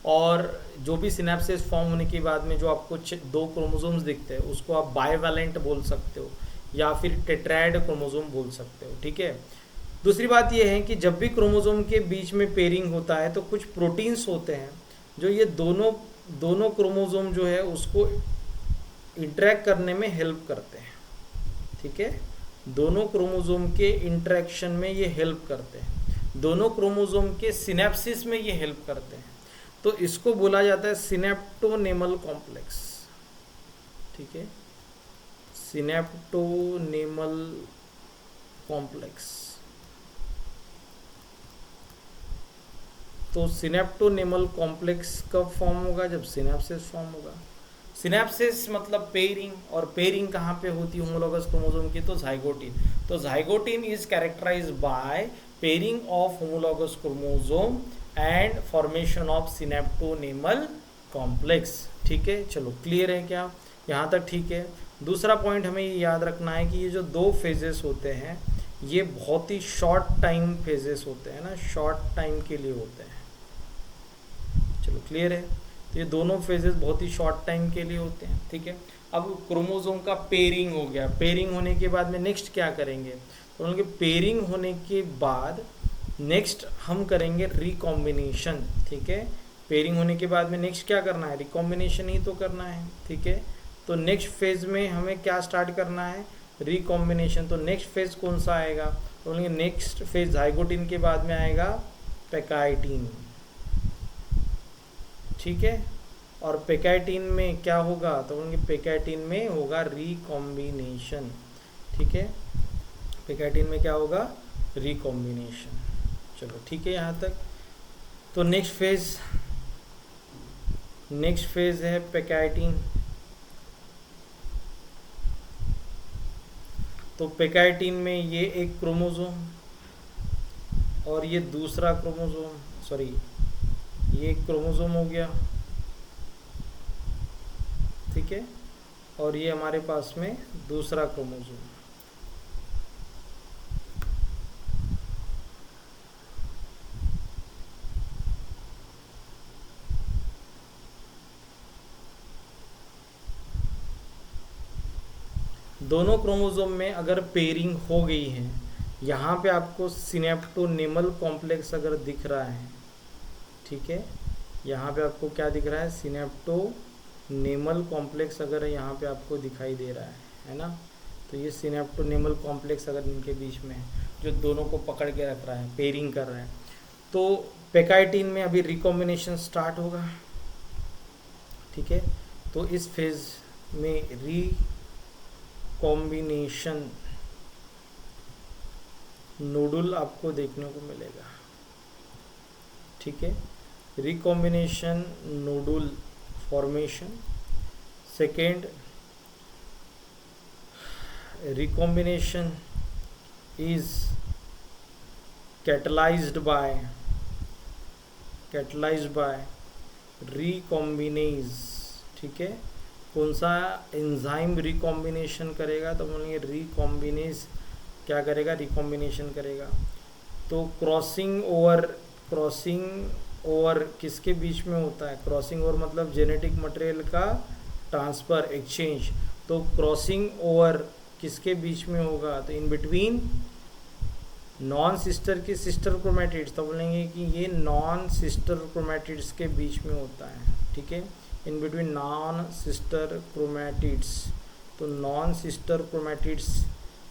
और जो भी सिनैप्सेस फॉर्म होने के बाद में जो आपको दो क्रोमोसोम्स दिखते हैं उसको आप बाइवैलेंट बोल सकते हो या फिर टेट्रैड क्रोमोसोम बोल सकते हो, ठीक है। दूसरी बात यह है कि जब भी क्रोमोसोम के बीच में पेयरिंग होता है तो कुछ प्रोटीन्स होते हैं जो ये दोनों क्रोमोसोम जो है उसको इंटरेक्ट करने में हेल्प करते हैं, ठीक है। दोनों क्रोमोसोम के इंटरेक्शन में ये हेल्प करते हैं, दोनों क्रोमोसोम के सिनैप्सिस में ये हेल्प करते हैं। तो इसको बोला जाता है सिनेप्टोनेमल कॉम्प्लेक्स, ठीक है, सिनेप्टोनेमल कॉम्प्लेक्स। तो सिनेप्टोनेमल कॉम्प्लेक्स कब फॉर्म होगा, जब सिनैप्सेस फॉर्म होगा। सिनैप्सेस मतलब पेयरिंग, और पेयरिंग कहाँ पे होती है होमोलॉगस क्रोमोसोम की, तो ज़ाइगोटीन। तो zygotene is characterised by pairing of homologous chromosome and formation of synaptonemal complex, ठीक है। चलो क्लियर है क्या, यहाँ तक ठीक है। दूसरा पॉइंट हमें ये याद रखना है कि ये जो दो फेजेस होते हैं ये बहुत ही शॉर्ट टाइम फेजेस होते हैं ना, शॉर्ट टाइम के लिए होते हैं। चलो क्लियर है, तो ये दोनों फेजेस बहुत ही शॉर्ट टाइम के लिए होते हैं, ठीक है। अब क्रोमोसोम का पेयरिंग हो गया, पेयरिंग होने के बाद में नेक्स्ट क्या करेंगे, तो उनके पेयरिंग होने के बाद नेक्स्ट हम करेंगे रिकॉम्बिनेशन, ठीक है। पेयरिंग होने के बाद में नेक्स्ट क्या करना है, रिकॉम्बिनेशन ही तो करना है, ठीक है। तो नेक्स्ट फेज में हमें क्या स्टार्ट करना है, रिकॉम्बिनेशन। तो नेक्स्ट फेज कौन सा आएगा, तो बोलेंगे नेक्स्ट फेज जाइगोटिन के बाद में आएगा पेकाइटिन, ठीक है। और पेकाइटिन में क्या होगा, तो बोलेंगे पेकाइटिन में होगा रिकॉम्बिनेशन, ठीक है। पेकाइटिन में क्या होगा, रिकॉम्बिनेशन। चलो ठीक है यहाँ तक। तो नेक्स्ट फेज है पेकाइटिन। तो पेकाइटिन में ये एक क्रोमोसोम और ये दूसरा क्रोमोसोम, सॉरी ये एक क्रोमोसोम हो गया, ठीक है। और ये हमारे पास में दूसरा क्रोमोसोम। दोनों क्रोमोसोम में अगर पेयरिंग हो गई है, यहाँ पे आपको सिनेप्टोनेमल कॉम्प्लेक्स अगर दिख रहा है, ठीक है, यहाँ पे आपको क्या दिख रहा है, सिनेप्टोनेमल कॉम्प्लेक्स अगर यहाँ पे आपको दिखाई दे रहा है ना। तो ये सिनेप्टोनेमल कॉम्प्लेक्स अगर इनके बीच में है, जो दोनों को पकड़ के रख रहा है, पेयरिंग कर रहा है, तो पेकाइटिन में अभी रिकॉम्बिनेशन स्टार्ट होगा, ठीक है। तो इस फेज में रिकॉम्बिनेशन नोडुल आपको देखने को मिलेगा, ठीक है। Recombination nodule formation. Second, recombination is catalyzed by recombinase, ठीक है। कौन सा एंजाइम रिकॉम्बिनेशन करेगा, तो बोलेंगे रिकॉम्बिनेज क्या करेगा, रिकॉम्बिनेशन करेगा। तो क्रॉसिंग ओवर किसके बीच में होता है, क्रॉसिंग ओवर मतलब जेनेटिक मटेरियल का ट्रांसफ़र, एक्सचेंज। तो क्रॉसिंग ओवर किसके बीच में होगा, तो इन बिटवीन नॉन सिस्टर की सिस्टर क्रोमैटिड्स। तो बोलेंगे कि ये नॉन सिस्टर क्रोमैटिड्स के बीच में होता है, ठीक है, in between non sister chromatids. तो नॉन सिस्टर क्रोमैटिड्स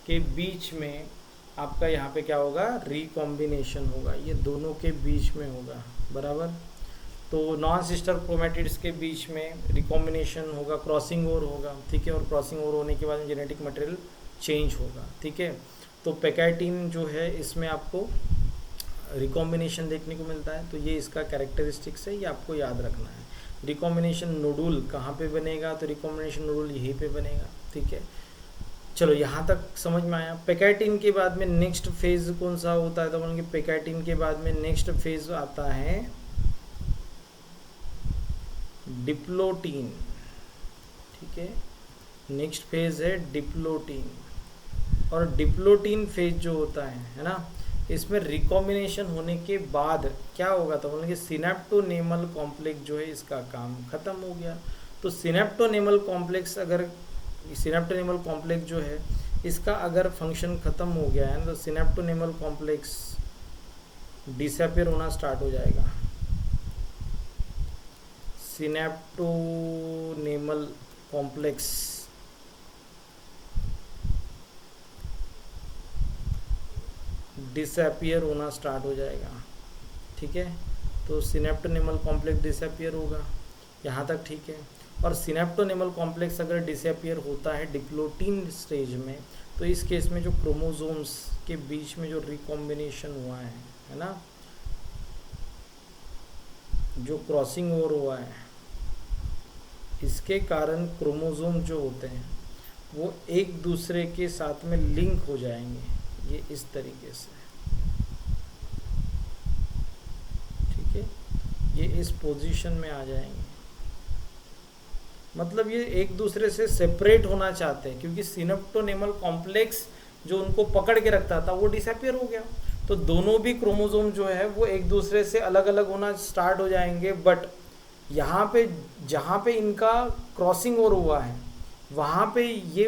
के बीच में आपका यहाँ पे क्या होगा, रिकॉम्बिनेशन होगा, ये दोनों के बीच में होगा, बराबर। तो नॉन सिस्टर क्रोमैटिड्स के बीच में रिकॉम्बिनेशन होगा, क्रॉसिंग ओवर होगा, ठीक है। और क्रॉसिंग ओवर होने के बाद में जेनेटिक मटेरियल चेंज होगा, ठीक है। तो पेकाइटिन जो है इसमें आपको रिकॉम्बिनेशन देखने को मिलता है। तो ये इसका कैरेक्टरिस्टिक्स है, ये आपको याद रखना है। रिकॉम्बिनेशन नोडुल कहाँ पे बनेगा, तो रिकॉम्बिनेशन नोडुल यहीं पे बनेगा, ठीक है। चलो यहाँ तक समझ में आया। पेकाइटिन के बाद में नेक्स्ट फेज कौन सा होता है, तो बोलेंगे पेकाइटिन के बाद में नेक्स्ट फेज आता है डिप्लोटीन, ठीक है। नेक्स्ट फेज है डिप्लोटीन। और डिप्लोटीन फेज जो होता है ना, इसमें रिकॉम्बिनेशन होने के बाद क्या होगा, तो बोलेंगे सिनेप्टोनेमल कॉम्प्लेक्स जो है इसका काम खत्म हो गया। तो सिनेप्टोनेमल कॉम्प्लेक्स जो है इसका अगर फंक्शन खत्म हो गया है, तो सिनेप्टोनेमल कॉम्प्लेक्स डिसअपीयर होना स्टार्ट हो जाएगा। सिनेप्टोनेमल कॉम्प्लेक्स डिसअपीयर होना स्टार्ट हो जाएगा, ठीक है। तो सिनेप्टोनेमल कॉम्प्लेक्स डिसअपीयर होगा, यहाँ तक ठीक है। और सिनेप्टोनेमल कॉम्प्लेक्स अगर डिसअपीयर होता है डिप्लोटीन स्टेज में, तो इस केस में जो क्रोमोसोम्स के बीच में जो रिकॉम्बिनेशन हुआ है ना, जो क्रॉसिंग ओवर हुआ है, इसके कारण क्रोमोसोम जो होते हैं वो एक दूसरे के साथ में लिंक हो जाएंगे, ये इस तरीके से, ठीक है। ये इस पोजीशन में आ जाएंगे, मतलब ये एक दूसरे से सेपरेट होना चाहते हैं, क्योंकि सिनेप्टोनेमल कॉम्प्लेक्स जो उनको पकड़ के रखता था वो डिसअपीयर हो गया। तो दोनों भी क्रोमोसोम जो है वो एक दूसरे से अलग अलग होना स्टार्ट हो जाएंगे। बट यहाँ पे जहाँ पे इनका क्रॉसिंग ओवर हुआ है वहाँ पे ये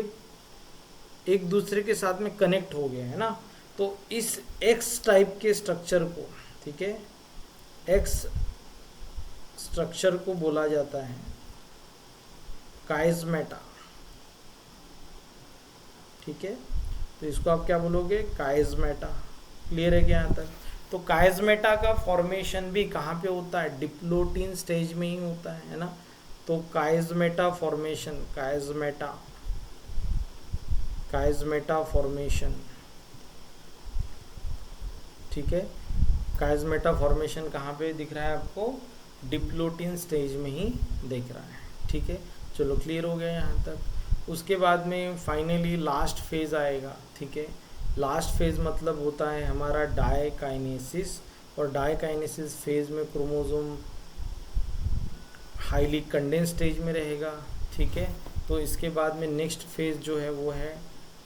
एक दूसरे के साथ में कनेक्ट हो गए हैं ना। तो इस एक्स टाइप के स्ट्रक्चर को, ठीक है, एक्स स्ट्रक्चर को बोला जाता है काइज़मेटा। ठीक है, तो इसको आप क्या बोलोगे, काइज़मेटा। क्लियर है क्या यहाँ तक? तो काइज़मेटा का फॉर्मेशन भी कहाँ पे होता है, डिप्लोटीन स्टेज में ही होता है ना। तो काइज़मेटा फॉर्मेशन, काइज़मेटा फॉर्मेशन, ठीक है, काइज़मेटा फॉर्मेशन कहाँ पे दिख रहा है आपको, डिप्लोटीन स्टेज में ही दिख रहा है। ठीक है, चलो क्लियर हो गया यहाँ तक। उसके बाद में फाइनली लास्ट फेज आएगा। ठीक है, लास्ट फेज मतलब होता है हमारा डायकाइनेसिस, और डायकाइनेसिस फेज में क्रोमोसोम हाईली कंडेंस स्टेज में रहेगा। ठीक है, तो इसके बाद में नेक्स्ट फेज जो है वो है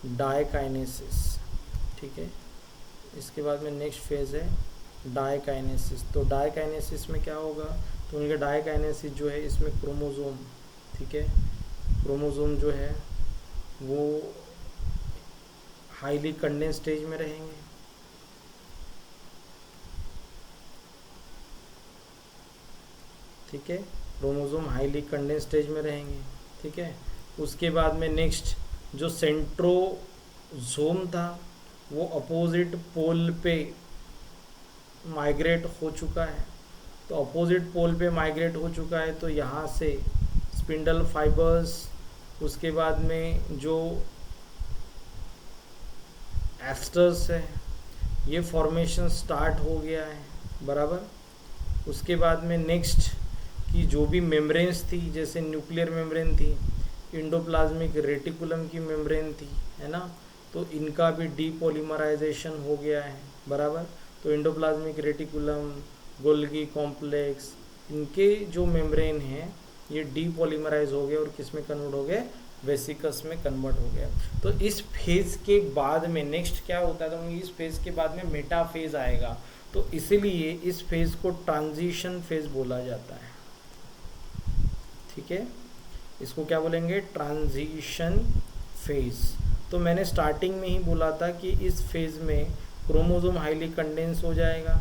डायकाइनेसिस। ठीक है, इसके बाद में नेक्स्ट फेज है डायकाइनेसिस। तो डायकाइनेसिस में क्या होगा, तो उनके डायकाइनेसिस जो है इसमें क्रोमोसोम, ठीक है, क्रोमोसोम जो है वो हाईली कंडेंस स्टेज में रहेंगे। ठीक है, क्रोमोसोम हाईली कंडेंस स्टेज में रहेंगे। ठीक है, उसके बाद में नेक्स्ट जो सेंट्रोजोम था वो अपोजिट पोल पे माइग्रेट हो चुका है। तो अपोजिट पोल पे माइग्रेट हो चुका है, तो यहाँ से स्पिंडल फाइबर्स, उसके बाद में जो एस्टर्स है ये फॉर्मेशन स्टार्ट हो गया है, बराबर। उसके बाद में नेक्स्ट की जो भी मेम्ब्रेन्स थी, जैसे न्यूक्लियर मेम्ब्रेन थी, इंडोप्लाज्मिक रेटिकुलम की मेम्ब्रेन थी, है ना, तो इनका भी डीपॉलीमराइजेशन हो गया है, बराबर। तो इंडोप्लाज्मिक रेटिकुलम, गोल्गी कॉम्प्लेक्स, इनके जो मेम्ब्रेन हैं ये डीपॉलीमराइज हो गए और किस में कन्वर्ट हो गए, वेसिकस में कन्वर्ट हो गया। तो इस फेज के बाद में नेक्स्ट क्या होता है, तो इस फेज के बाद में मेटा फेज आएगा। तो इसीलिए इस फेज को ट्रांजिशन फेज बोला जाता है। ठीक है, इसको क्या बोलेंगे, ट्रांजिशन फेज। तो मैंने स्टार्टिंग में ही बोला था कि इस फेज में क्रोमोसोम हाईली कंडेंस हो जाएगा,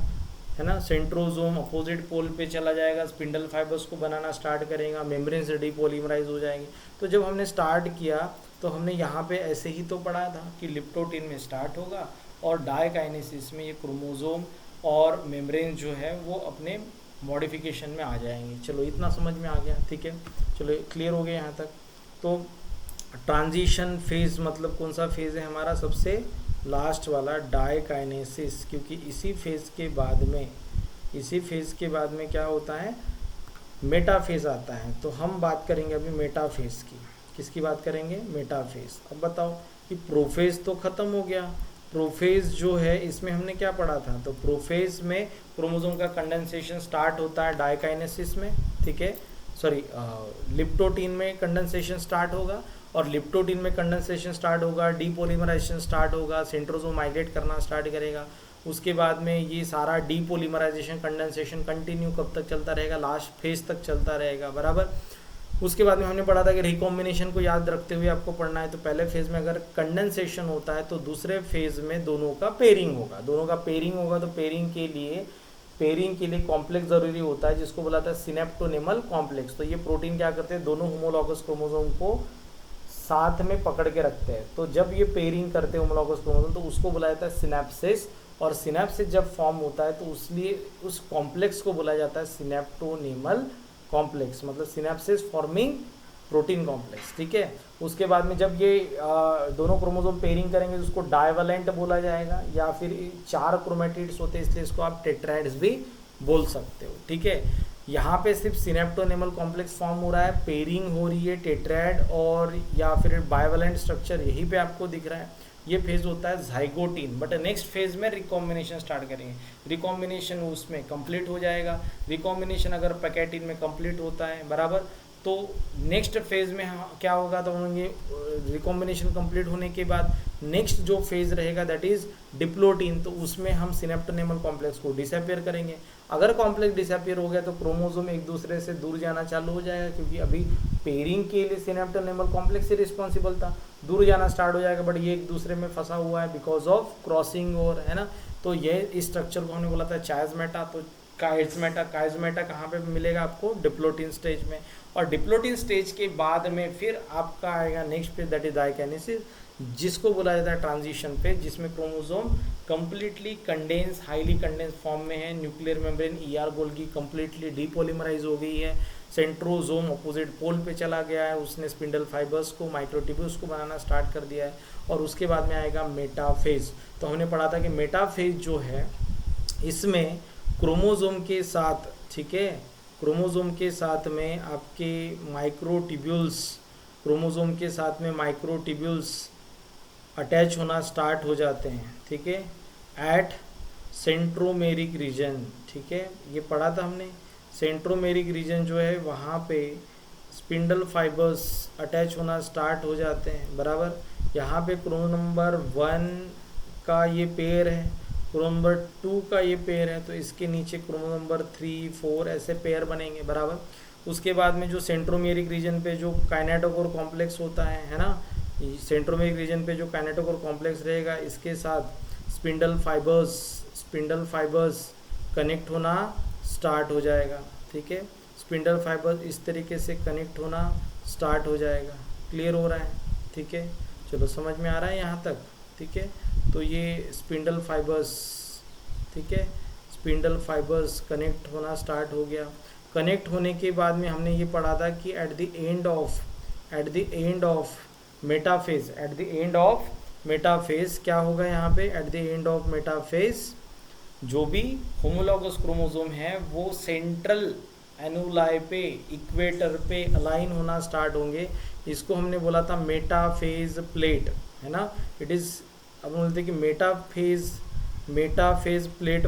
है ना, सेंट्रोजोम अपोजिट पोल पे चला जाएगा, स्पिंडल फाइबर्स को बनाना स्टार्ट करेगा, मेम्ब्रेन से डीपॉलीमराइज हो जाएंगे। तो जब हमने स्टार्ट किया तो हमने यहाँ पे ऐसे ही तो पढ़ा था कि लिप्टोटिन में स्टार्ट होगा और डायकाइनेसिस में ये क्रोमोसोम और मेम्ब्रेन जो है वो अपने मॉडिफिकेशन में आ जाएंगे। चलो इतना समझ में आ गया। ठीक है, चलो क्लियर हो गया यहाँ तक। तो ट्रांजिशन फेज मतलब कौन सा फेज है हमारा, सबसे लास्ट वाला डायकाइनेसिस, क्योंकि इसी फेज के बाद में क्या होता है, मेटाफेज आता है। तो हम बात करेंगे अभी मेटाफेज की। किसकी बात करेंगे, मेटाफेज। अब बताओ कि प्रोफेज तो खत्म हो गया, प्रोफेज जो है इसमें हमने क्या पढ़ा था, तो प्रोफेज में क्रोमोसोम का कंडेंसेशन स्टार्ट होता है डायकाइनेसिस में। ठीक है, सॉरी, लिप्टोटिन में कंडेंसेशन स्टार्ट होगा, और लिप्टोटिन में कंडेंसेशन स्टार्ट होगा, डीपॉलीमराइजेशन स्टार्ट होगा, सेंट्रोजोम माइग्रेट करना स्टार्ट करेगा। उसके बाद में ये सारा डीपॉलीमराइजेशन कंडेंसेशन कंटिन्यू कब तक चलता रहेगा, लास्ट फेज तक चलता रहेगा, बराबर। उसके बाद में हमने पढ़ा था कि रिकॉम्बिनेशन को याद रखते हुए आपको पढ़ना है। तो पहले फेज में अगर कंडेंसेशन होता है तो दूसरे फेज में दोनों का पेयरिंग होगा, तो पेयरिंग के लिए कॉम्प्लेक्स जरूरी होता है जिसको बोला था सिनेप्टोनेमल कॉम्प्लेक्स। तो ये प्रोटीन क्या करते हैं, दोनों होमोलॉगस क्रोमोसोम को साथ में पकड़ के रखते हैं। तो जब ये पेयरिंग करते हैं होमोलॉगस क्रोमोसोम तो उसको बुलाया जाता है सिनेप्सिस, और सिनेप्सिस जब फॉर्म होता है तो उसलिए उस कॉम्प्लेक्स को बोला जाता है सिनेप्टोनेमल कॉम्प्लेक्स, मतलब सिनेप्सिस फॉर्मिंग प्रोटीन कॉम्प्लेक्स। ठीक है, उसके बाद में जब ये दोनों क्रोमोसोम पेयरिंग करेंगे तो उसको डाइवैलेंट बोला जाएगा, या फिर 4 क्रोमेटिड्स होते हैं इसलिए इसको आप टेट्राइड्स भी बोल सकते हो। ठीक है, यहाँ पे सिर्फ सिनेप्टोनेमल कॉम्प्लेक्स फॉर्म हो रहा है, पेयरिंग हो रही है टेट्राइड और या फिर बाइवैलेंट स्ट्रक्चर यहीं पे आपको दिख रहा है। ये फेज होता है जाइगोटिन, बट नेक्स्ट फेज में रिकॉम्बिनेशन स्टार्ट करेंगे, रिकॉम्बिनेशन उसमें कंप्लीट हो जाएगा। रिकॉम्बिनेशन अगर पैकेटिन में कंप्लीट होता है, बराबर, तो नेक्स्ट फेज में क्या होगा, तो ये रिकॉम्बिनेशन कंप्लीट होने के बाद नेक्स्ट जो फेज रहेगा दैट इज डिप्लोटिन, तो उसमें हम सिनेप्टोनेमल कॉम्प्लेक्स को डिसअपियर करेंगे। अगर कॉम्प्लेक्स डिसअपियर हो गया तो क्रोमोसोम एक दूसरे से दूर जाना चालू हो जाएगा, क्योंकि अभी पेयरिंग के लिए सिनेप्टोनेमल कॉम्प्लेक्स ही रिस्पॉन्सिबल था, दूर जाना स्टार्ट हो जाएगा, बट ये एक दूसरे में फंसा हुआ है बिकॉज ऑफ क्रॉसिंग, और है ना। तो ये इस स्ट्रक्चर को हमने बोला था चाइज़मेटा। तो काइज़ोमेटा कहाँ पे मिलेगा आपको? डिप्लोटिन स्टेज में। और डिप्लोटिन स्टेज के बाद में फिर आपका आएगा next phase, that is diakinesis, जिसको बोला जाता है ट्रांजिशन फेज, जिसमें chromosome completely condense, highly condense form में है, nuclear membrane ER Golgi completely depolymerise हो गई है, सेंट्रोजोम अपोजिट पोल पे चला गया है, उसने स्पिंडल फाइबर्स को, माइक्रोट्यूब्यूल्स को बनाना स्टार्ट कर दिया है, और उसके बाद में आएगा मेटाफेज। तो हमने पढ़ा था कि मेटाफेज जो है इसमें क्रोमोसोम के साथ, ठीक है, क्रोमोसोम के साथ में आपके माइक्रोट्यूब्यूल्स, क्रोमोसोम के साथ में माइक्रोट्यूब्यूल्स अटैच होना स्टार्ट हो जाते हैं, ठीक है, एट सेंट्रोमेरिक रीजन, ठीक है, ये पढ़ा था हमने। सेंट्रोमेरिक रीजन जो है वहाँ पे स्पिंडल फाइबर्स अटैच होना स्टार्ट हो जाते हैं, बराबर। यहाँ पे क्रोमोसोम नंबर 1 का ये पेयर है, क्रोमोसोम नंबर 2 का ये पेयर है, तो इसके नीचे क्रोमोसोम नंबर 3, 4 ऐसे पेयर बनेंगे, बराबर। उसके बाद में जो सेंट्रोमेरिक रीजन पे जो काइनेटोकोर कॉम्प्लेक्स होता है ना, सेंट्रोमेरिक रीजन पे जो काइनेटोकोर कॉम्प्लेक्स रहेगा, इसके साथ स्पिंडल फाइबर्स कनेक्ट होना स्टार्ट हो जाएगा, ठीक है। स्पिंडल फाइबर्स इस तरीके से कनेक्ट होना स्टार्ट हो जाएगा। क्लियर हो रहा है? ठीक है, चलो समझ में आ रहा है यहाँ तक? ठीक है, तो ये स्पिंडल फाइबर्स, ठीक है, स्पिंडल फाइबर्स कनेक्ट होना स्टार्ट हो गया। कनेक्ट होने के बाद में हमने ये पढ़ा था कि at the end of metaphase क्या होगा यहाँ पे? At the end of metaphase जो भी होमोलॉगस क्रोमोसोम है वो सेंट्रल एनुलाई पे, इक्वेटर पे अलाइन होना स्टार्ट होंगे। इसको हमने बोला था मेटाफेज प्लेट, है ना। इट इज़, अब बोलते हैं कि metaphase plate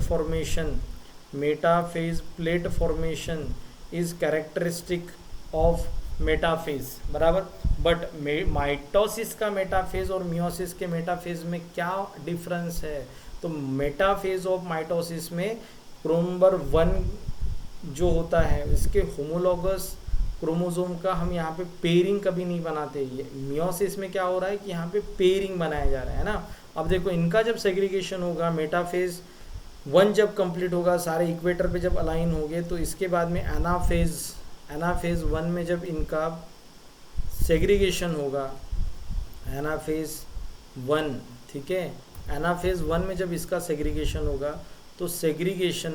formation is characteristic of metaphase, बराबर। बट माइटोसिस का मेटाफेज और मियोसिस के मेटाफेज में क्या डिफरेंस है? तो मेटाफेज ऑफ माइटोसिस में क्रोमोसोम नंबर 1 जो होता है इसके होमोलॉगस क्रोमोसोम का हम यहाँ पे पेयरिंग कभी नहीं बनाते। ये मियोसिस में क्या हो रहा है कि यहाँ पे पेयरिंग बनाया जा रहा है ना। अब देखो इनका जब सेग्रीगेशन होगा, मेटाफेज 1 जब कंप्लीट होगा, सारे इक्वेटर पे जब अलाइन होंगे, तो इसके बाद में एनाफेज 1 में जब इनका सेग्रीगेशन होगा, एनाफेज 1, ठीक है, एनाफेज 1 में जब इसका सेग्रीगेशन होगा, तो सेग्रीगेशन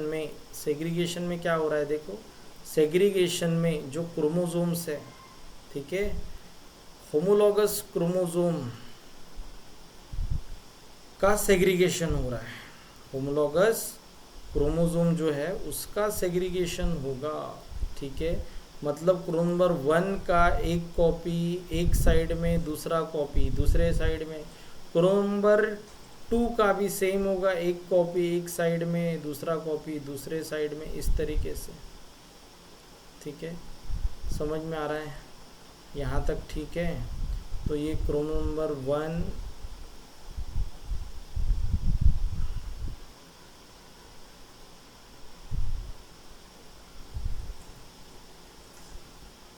में क्या हो रहा है? देखो सेग्रीगेशन में जो क्रोमोसोम्स है, ठीक है, होमोलॉगस क्रोमोसोम का सेग्रीगेशन हो रहा है। होमोलॉगस क्रोमोसोम जो है उसका सेग्रीगेशन होगा, ठीक है। मतलब क्रोमोसोम नंबर 1 का एक कॉपी एक साइड में, दूसरा कॉपी दूसरे साइड में। क्रोमोसोम नंबर 2 का भी सेम होगा, एक कॉपी एक साइड में, दूसरा कॉपी दूसरे साइड में, इस तरीके से, ठीक है। समझ में आ रहा है यहाँ तक? ठीक है, तो ये क्रोमोसोम नंबर 1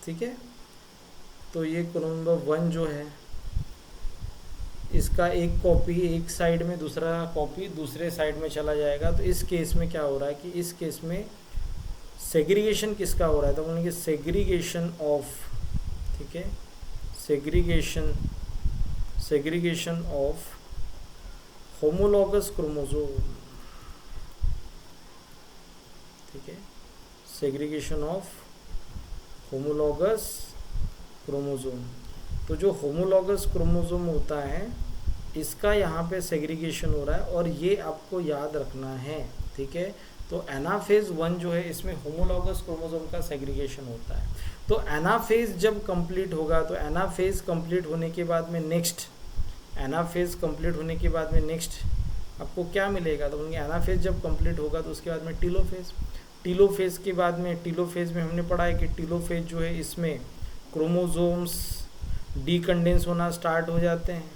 ठीक है, तो ये क्रोमोसोम नंबर 1 जो है इसका एक कॉपी एक साइड में, दूसरा कॉपी दूसरे साइड में चला जाएगा। तो इस केस में क्या हो रहा है कि इस केस में सेग्रीगेशन किसका हो रहा है? तो बोलेंगे सेग्रीगेशन ऑफ, ठीक है, सेग्रीगेशन ऑफ होमोलॉगस क्रोमोसोम, ठीक है, सेग्रीगेशन ऑफ होमोलॉगस क्रोमोसोम। तो जो होमोलॉगस क्रोमोसोम होता है इसका यहाँ पे सेग्रीगेशन हो रहा है, और ये आपको याद रखना है, ठीक है। तो एनाफेज 1 जो है इसमें होमोलॉगस क्रोमोसोम का सेग्रीगेशन होता है। तो एनाफेज जब कंप्लीट होगा, तो एनाफेज कंप्लीट होने के बाद में नेक्स्ट आपको क्या मिलेगा? तो एनाफेज जब कंप्लीट होगा तो उसके बाद में टीलोफेज के बाद में, टीलोफेज में हमने पढ़ा है कि टीलोफेज जो है इसमें क्रोमोसोम्स डीकंडेंस होना स्टार्ट हो जाते हैं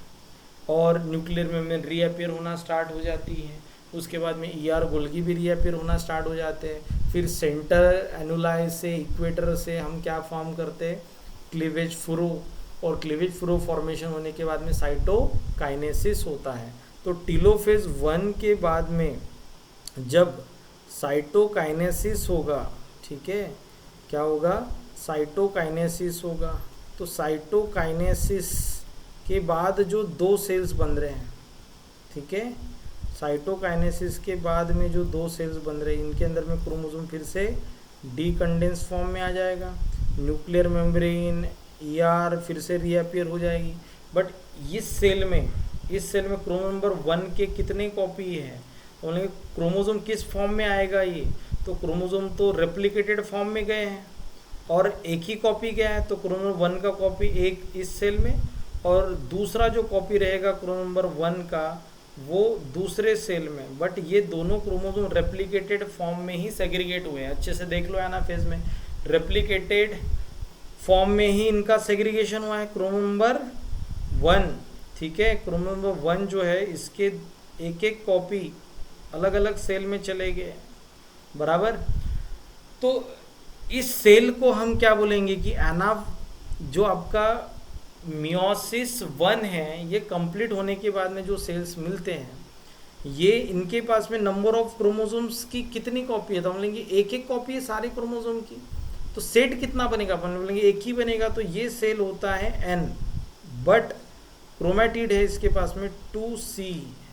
और न्यूक्लियर मेम्ब्रेन रीअपियर होना स्टार्ट हो जाती है। उसके बाद में ईआर गोल्गी भी रीअपियर होना स्टार्ट हो जाते हैं। फिर सेंटर एनुलाई से, इक्वेटर से हम क्या फॉर्म करते हैं? क्लीवेज फुरो, और क्लीवेज फुरो फॉर्मेशन होने के बाद में साइटोकाइनेसिस होता है। तो टीलोफेज 1 के बाद में जब साइटोकाइनेसिस होगा, ठीक है, क्या होगा, साइटोकाइनेसिस होगा। तो साइटोकाइनेसिस के बाद जो दो सेल्स बन रहे हैं, ठीक है, साइटोकाइनेसिस के बाद में जो दो सेल्स बन रहे हैं, इनके अंदर में क्रोमोसोम फिर से डीकंडेंस फॉर्म में आ जाएगा, न्यूक्लियर मेम्ब्रेन ईआर फिर से रीअपियर हो जाएगी। बट इस सेल में क्रोमोसोम नंबर 1 के कितने कॉपी है, बोलेंगे क्रोमोसोम किस फॉर्म में आएगा ये, तो क्रोमोसोम तो रेप्लिकेटेड फॉर्म में गए हैं और एक ही कॉपी गया है, तो क्रोमोसोम 1 का कॉपी एक इस सेल में और दूसरा जो कॉपी रहेगा क्रोमोसोम नंबर 1 का वो दूसरे सेल में। बट ये दोनों क्रोमोसोम रेप्लिकेटेड फॉर्म में ही सेग्रीगेट हुए हैं, अच्छे से देख लो एनाफेज में, रेप्लिकेटेड फॉर्म में ही इनका सेग्रीगेशन हुआ है क्रोमोसोम नंबर 1, ठीक है। क्रोमोसोम नंबर 1 जो है इसके एक एक कॉपी अलग अलग सेल में चले गए, बराबर। तो इस सेल को हम क्या बोलेंगे कि जो आपका मियोसिस 1 है, ये कंप्लीट होने के बाद में जो सेल्स मिलते हैं, ये इनके पास में नंबर ऑफ क्रोमोसोम्स की कितनी कॉपी है, तो हम बोलेंगे एक एक कॉपी है सारे क्रोमोसोम की। तो सेट कितना बनेगा, अपन बोलेंगे एक ही बनेगा, तो ये सेल होता है n, बट क्रोमेटिड है इसके पास में 2C,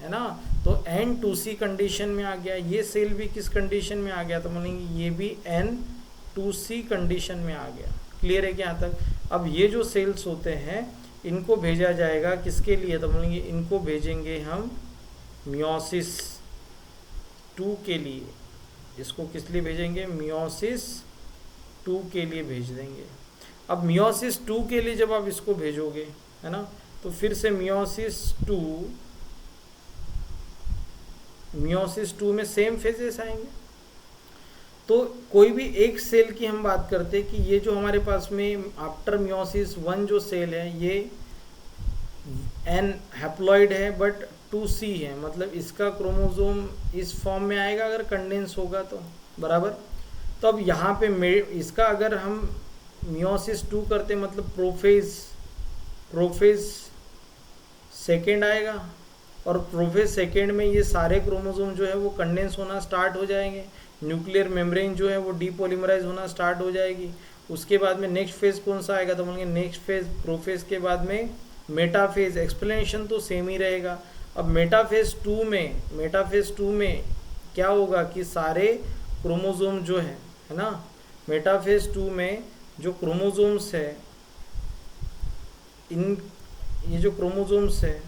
है ना, तो N2C कंडीशन में आ गया। ये सेल भी किस कंडीशन में आ गया, तो बोलेंगे ये भी N2C कंडीशन में आ गया। क्लियर है क्या यहाँ तक। अब ये जो सेल्स होते हैं इनको भेजा जाएगा किसके लिए, तो बोलेंगे इनको भेजेंगे हम मियोसिस 2 के लिए। इसको किस लिए भेजेंगे, मियोसिस 2 के लिए भेज देंगे। अब मियोसिस 2 के लिए जब आप इसको भेजोगे, है ना, तो फिर से मियोसिस 2 में सेम फेजेस आएंगे। तो कोई भी एक सेल की हम बात करते हैं कि ये जो हमारे पास में आफ्टर मियोसिस 1 जो सेल है ये एन हैप्लॉइड है बट 2C है, मतलब इसका क्रोमोसोम इस फॉर्म में आएगा अगर कंडेंस होगा तो, बराबर। तो अब यहाँ पे इसका अगर हम मियोसिस 2 करते मतलब प्रोफेज सेकेंड आएगा, और प्रोफेज सेकेंड में ये सारे क्रोमोसोम जो है वो कंडेंस होना स्टार्ट हो जाएंगे, न्यूक्लियर मेम्ब्रेन जो है वो डीपॉलीमराइज होना स्टार्ट हो जाएगी। उसके बाद में नेक्स्ट फेज कौन सा आएगा, तो बोलेंगे नेक्स्ट फेज प्रोफेज के बाद में मेटाफेज। एक्सप्लेनेशन तो सेम ही रहेगा। अब मेटाफेज 2 में क्या होगा कि सारे क्रोमोसोम जो है ना, मेटाफेज 2 में जो क्रोमोसोम्स है, ये जो क्रोमोसोम्स है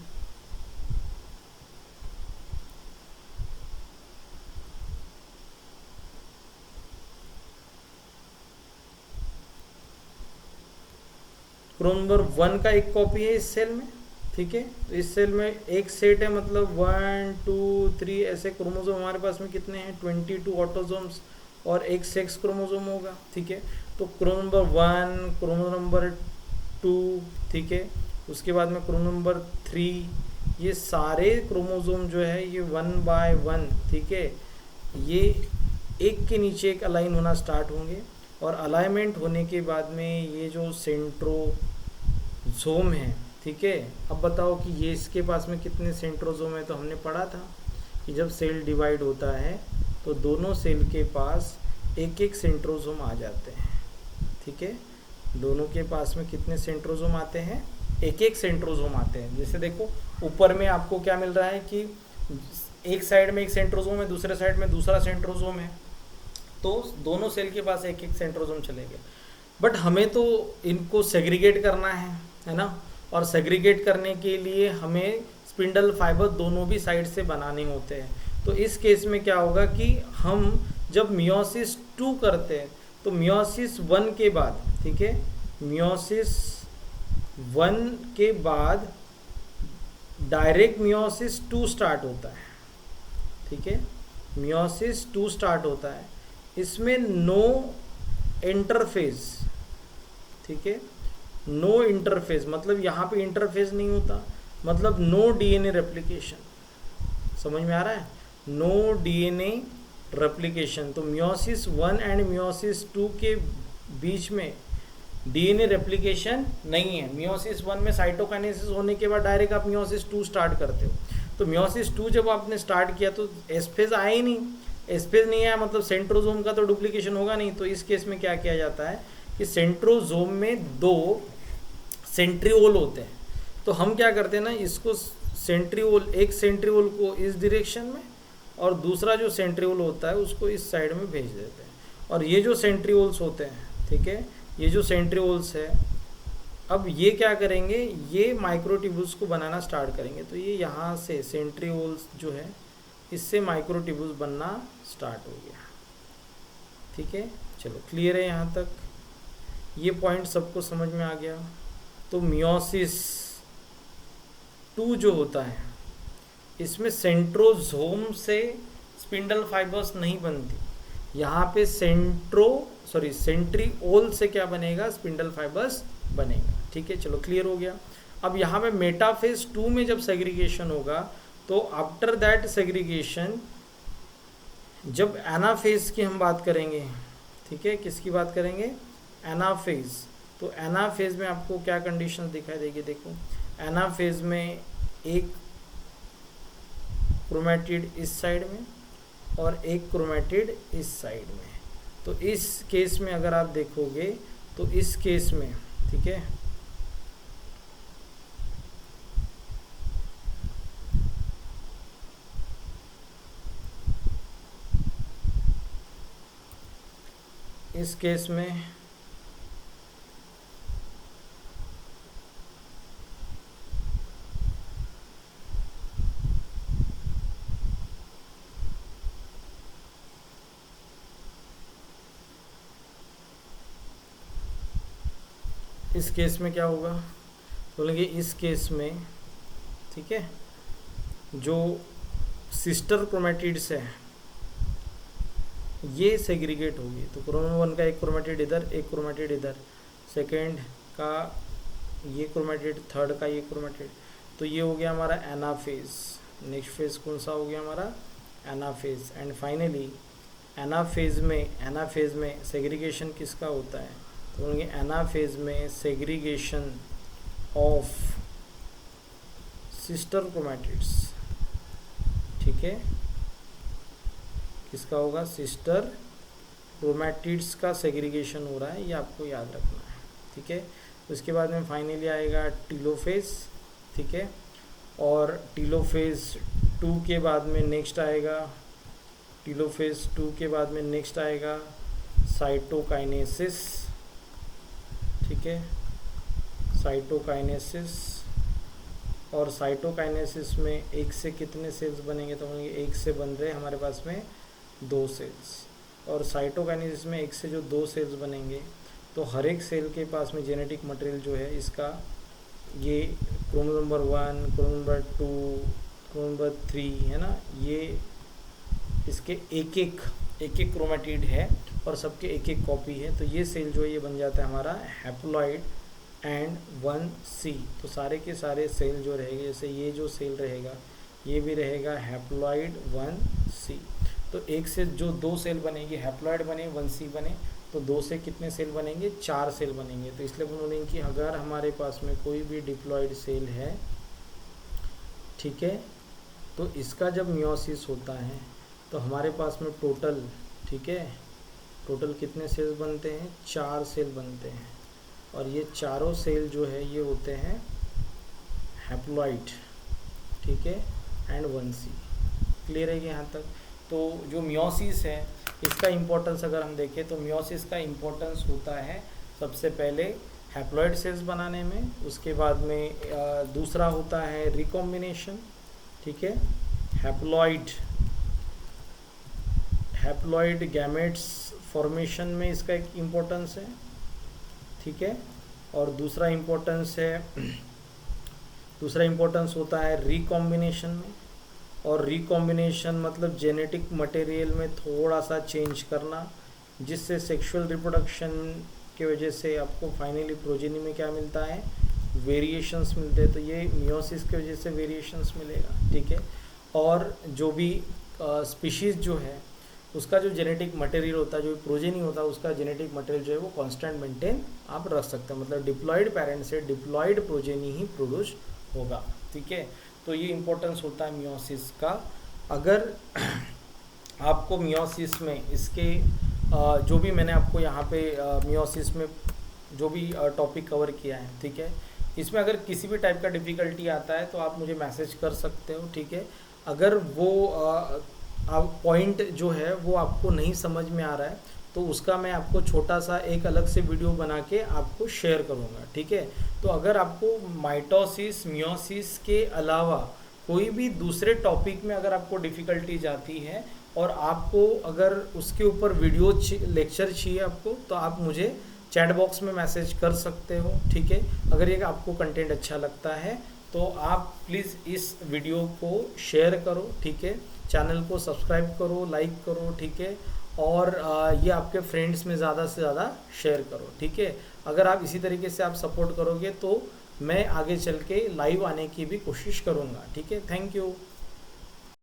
क्रोमोसोम नंबर 1 का एक कॉपी है इस सेल में, ठीक है। तो इस सेल में एक सेट है, मतलब 1 2 3 ऐसे क्रोमोसोम हमारे पास में कितने हैं, 22 ऑटोसोम्स और एक सेक्स क्रोमोसोम होगा, ठीक है। तो क्रोमोसोम नंबर 1, क्रोमोसोम नंबर 2, ठीक है, उसके बाद में क्रोमोसोम नंबर 3, ये सारे क्रोमोसोम जो है ये 1 बाय 1, ठीक है, ये एक के नीचे एक अलाइन होना स्टार्ट होंगे। और अलाइनमेंट होने के बाद में ये जो सेंट्रोजोम है, ठीक है। अब बताओ कि ये इसके पास में कितने सेंट्रोजोम है, तो हमने पढ़ा था कि जब सेल डिवाइड होता है तो दोनों सेल के पास एक एक सेंट्रोजोम आ जाते हैं, ठीक है। दोनों के पास में कितने सेंट्रोजोम आते हैं, एक एक सेंट्रोजोम आते हैं। जैसे देखो ऊपर में आपको क्या मिल रहा है कि एक साइड में एक सेंट्रोजोम है, दूसरे साइड में दूसरा सेंट्रोजोम है, तो दोनों सेल के पास एक एक सेंट्रोजोम चले गए। बट हमें तो इनको सेग्रीगेट करना है ना, और सेग्रीगेट करने के लिए हमें स्पिंडल फाइबर दोनों भी साइड से बनाने होते हैं। तो इस केस में क्या होगा कि हम जब मियोसिस 2 करते हैं तो मियोसिस 1 के बाद, ठीक है, मियोसिस 1 के बाद डायरेक्ट मियोसिस 2 स्टार्ट होता है, ठीक है, मियोसिस 2 स्टार्ट होता है। इसमें नो इंटरफेज, ठीक है, नो इंटरफेज मतलब यहाँ पे इंटरफेज नहीं होता, मतलब नो डीएनए रेप्लिकेशन। समझ में आ रहा है, नो डीएनए रेप्लिकेशन। तो मियोसिस 1 एंड मियोसिस 2 के बीच में डीएनए रेप्लिकेशन नहीं है। मियोसिस 1 में साइटोकाइनेसिस होने के बाद डायरेक्ट आप मियोसिस 2 स्टार्ट करते हो। तो मियोसिस 2 जब आपने स्टार्ट किया तो एस फेज आया ही नहीं, स्पेस नहीं आया मतलब सेंट्रोजोम का तो डुप्लीकेशन होगा नहीं, तो इस केस में क्या किया जाता है कि सेंट्रोजोम में 2 सेंट्रिओल होते हैं, तो हम क्या करते हैं ना, इसको सेंट्रिओल, एक सेंट्रिओल को इस डायरेक्शन में और दूसरा जो सेंट्रिओल होता है उसको इस साइड में भेज देते हैं। और ये जो सेंट्रिओल्स होते हैं, ठीक है, ये जो सेंट्रिओल्स है, अब ये क्या करेंगे, ये माइक्रोट्यूब्यूल्स को बनाना स्टार्ट करेंगे। तो ये यहाँ से सेंट्रिओल्स जो है इससे माइक्रोट्यूब्यूल्स बनना स्टार्ट हो गया। ठीक है, चलो क्लियर है यहाँ तक, ये पॉइंट सबको समझ में आ गया। तो मियोसिस 2 जो होता है इसमें सेंट्रोजोम से स्पिंडल फाइबर्स नहीं बनती, यहाँ पे सेंट्रिओल से क्या बनेगा, स्पिंडल फाइबर्स बनेगा। ठीक है, चलो क्लियर हो गया। अब यहाँ पे मेटाफेज 2 में जब सेग्रीगेशन होगा तो आफ्टर दैट सेग्रीगेशन, जब एनाफेज की हम बात करेंगे, ठीक है, किसकी बात करेंगे, एनाफेज, तो एनाफेज में आपको क्या कंडीशन दिखाई देगी, देखो एनाफेज में एक क्रोमेटिड इस साइड में और एक क्रोमेटिड इस साइड में। तो इस केस में अगर आप देखोगे तो इस केस में, ठीक है, इस केस में क्या होगा, बोलेंगे इस केस में, ठीक है, जो सिस्टर क्रोमेटिड्स है ये सेग्रीगेट होगी। तो क्रोमोसोम 1 का एक क्रोमेटिड इधर, एक क्रोमेटिड इधर, सेकेंड का ये क्रोमेटिड, थर्ड का ये क्रोमेटिड, तो ये हो गया हमारा एनाफेज। नेक्स्ट फेज कौन सा हो गया हमारा, एनाफेज। एंड फाइनली एनाफेज में सेग्रीगेशन किसका होता है, तो बोलेंगे एनाफेज में सेग्रीगेशन ऑफ सिस्टर क्रोमेटिड्स। ठीक है, किसका होगा, सिस्टर क्रोमेटिड्स का सेग्रीगेशन हो रहा है, ये आपको याद रखना है। ठीक है, उसके बाद में फाइनली आएगा टीलोफेज। ठीक है, और टीलोफेज 2 के बाद में नेक्स्ट आएगा, टीलोफेज 2 के बाद में नेक्स्ट आएगा साइटोकाइनेसिस। ठीक है, साइटोकाइनेसिस, और साइटोकाइनेसिस में एक से कितने सेल्स बनेंगे, तो एक से बन रहे हमारे पास में 2 सेल्स। और साइटोकाइनेसिस में एक से जो 2 सेल्स बनेंगे तो हर एक सेल के पास में जेनेटिक मटेरियल जो है इसका, ये chromosome number 1, chromosome number 2, chromosome number 3 है ना, ये इसके एक एक क्रोमेटिड है और सबके एक एक कॉपी है। तो ये सेल जो है ये बन जाता है हमारा हैप्लॉइड एंड 1C। तो सारे के सारे सेल जो रहेंगे, जैसे ये जो सेल रहेगा ये भी रहेगा हैप्लॉइड 1C। तो एक से जो 2 सेल बनेगी, हैप्लॉइड बने 1C बने, तो 2 से कितने सेल बनेंगे, 4 सेल बनेंगे। तो इसलिए बोलेंगे कि अगर हमारे पास में कोई भी डिप्लॉइड सेल है, ठीक है, तो इसका जब मियोसिस होता है तो हमारे पास में टोटल, ठीक है, टोटल कितने सेल्स बनते हैं, 4 सेल बनते हैं। और ये चारों सेल जो है ये होते हैं हैप्लॉइड, ठीक है, एंड 1C। क्लियर है कि यहाँ तक। तो जो मियोसिस है इसका इम्पोर्टेंस अगर हम देखें तो मियोसिस का इम्पोर्टेंस होता है सबसे पहले हैप्लॉइड सेल्स बनाने में, उसके बाद में दूसरा होता है रिकॉम्बिनेशन। ठीक है, हैप्लॉइड गैमेट्स फॉर्मेशन में इसका एक इम्पोर्टेंस है। ठीक है, और दूसरा इम्पोर्टेंस होता है रिकॉम्बिनेशन में। और रिकॉम्बिनेशन मतलब जेनेटिक मटेरियल में थोड़ा सा चेंज करना, जिससे सेक्सुअल रिप्रोडक्शन के वजह से आपको फाइनली प्रोजेनी में क्या मिलता है, वेरिएशंस मिलते हैं। तो ये मियोसिस की वजह से वेरिएशंस मिलेगा। ठीक है, और जो भी स्पीशीज़ जो है उसका जो जेनेटिक मटेरियल होता है, जो प्रोजेनी होता है, उसका जेनेटिक मटेरियल जो है वो कांस्टेंट मेंटेन आप रख सकते हैं। मतलब डिप्लॉइड पेरेंट से डिप्लॉइड प्रोजेनी ही प्रोड्यूस होगा। ठीक है, तो ये इम्पोर्टेंस होता है मियोसिस का। अगर आपको मियोसिस में इसके जो भी मैंने आपको यहाँ पे मियोसिस में जो भी टॉपिक कवर किया है, ठीक है, इसमें अगर किसी भी टाइप का डिफ़िकल्टी आता है तो आप मुझे मैसेज कर सकते हो, ठीक है। अगर वो पॉइंट जो है वो आपको नहीं समझ में आ रहा है तो उसका मैं आपको छोटा सा एक अलग से वीडियो बना के आपको शेयर करूँगा, ठीक है। तो अगर आपको माइटोसिस मियोसिस के अलावा कोई भी दूसरे टॉपिक में अगर आपको डिफ़िकल्टीज आती है और आपको अगर उसके ऊपर वीडियो लेक्चर चाहिए आपको, तो आप मुझे चैट बॉक्स में मैसेज कर सकते हो, ठीक है। अगर ये आपको कंटेंट अच्छा लगता है तो आप प्लीज़ इस वीडियो को शेयर करो, ठीक है, चैनल को सब्सक्राइब करो, लाइक करो, ठीक है, और ये आपके फ्रेंड्स में ज़्यादा से ज़्यादा शेयर करो, ठीक है। अगर आप इसी तरीके से आप सपोर्ट करोगे तो मैं आगे चल के लाइव आने की भी कोशिश करूँगा, ठीक है। Thank you.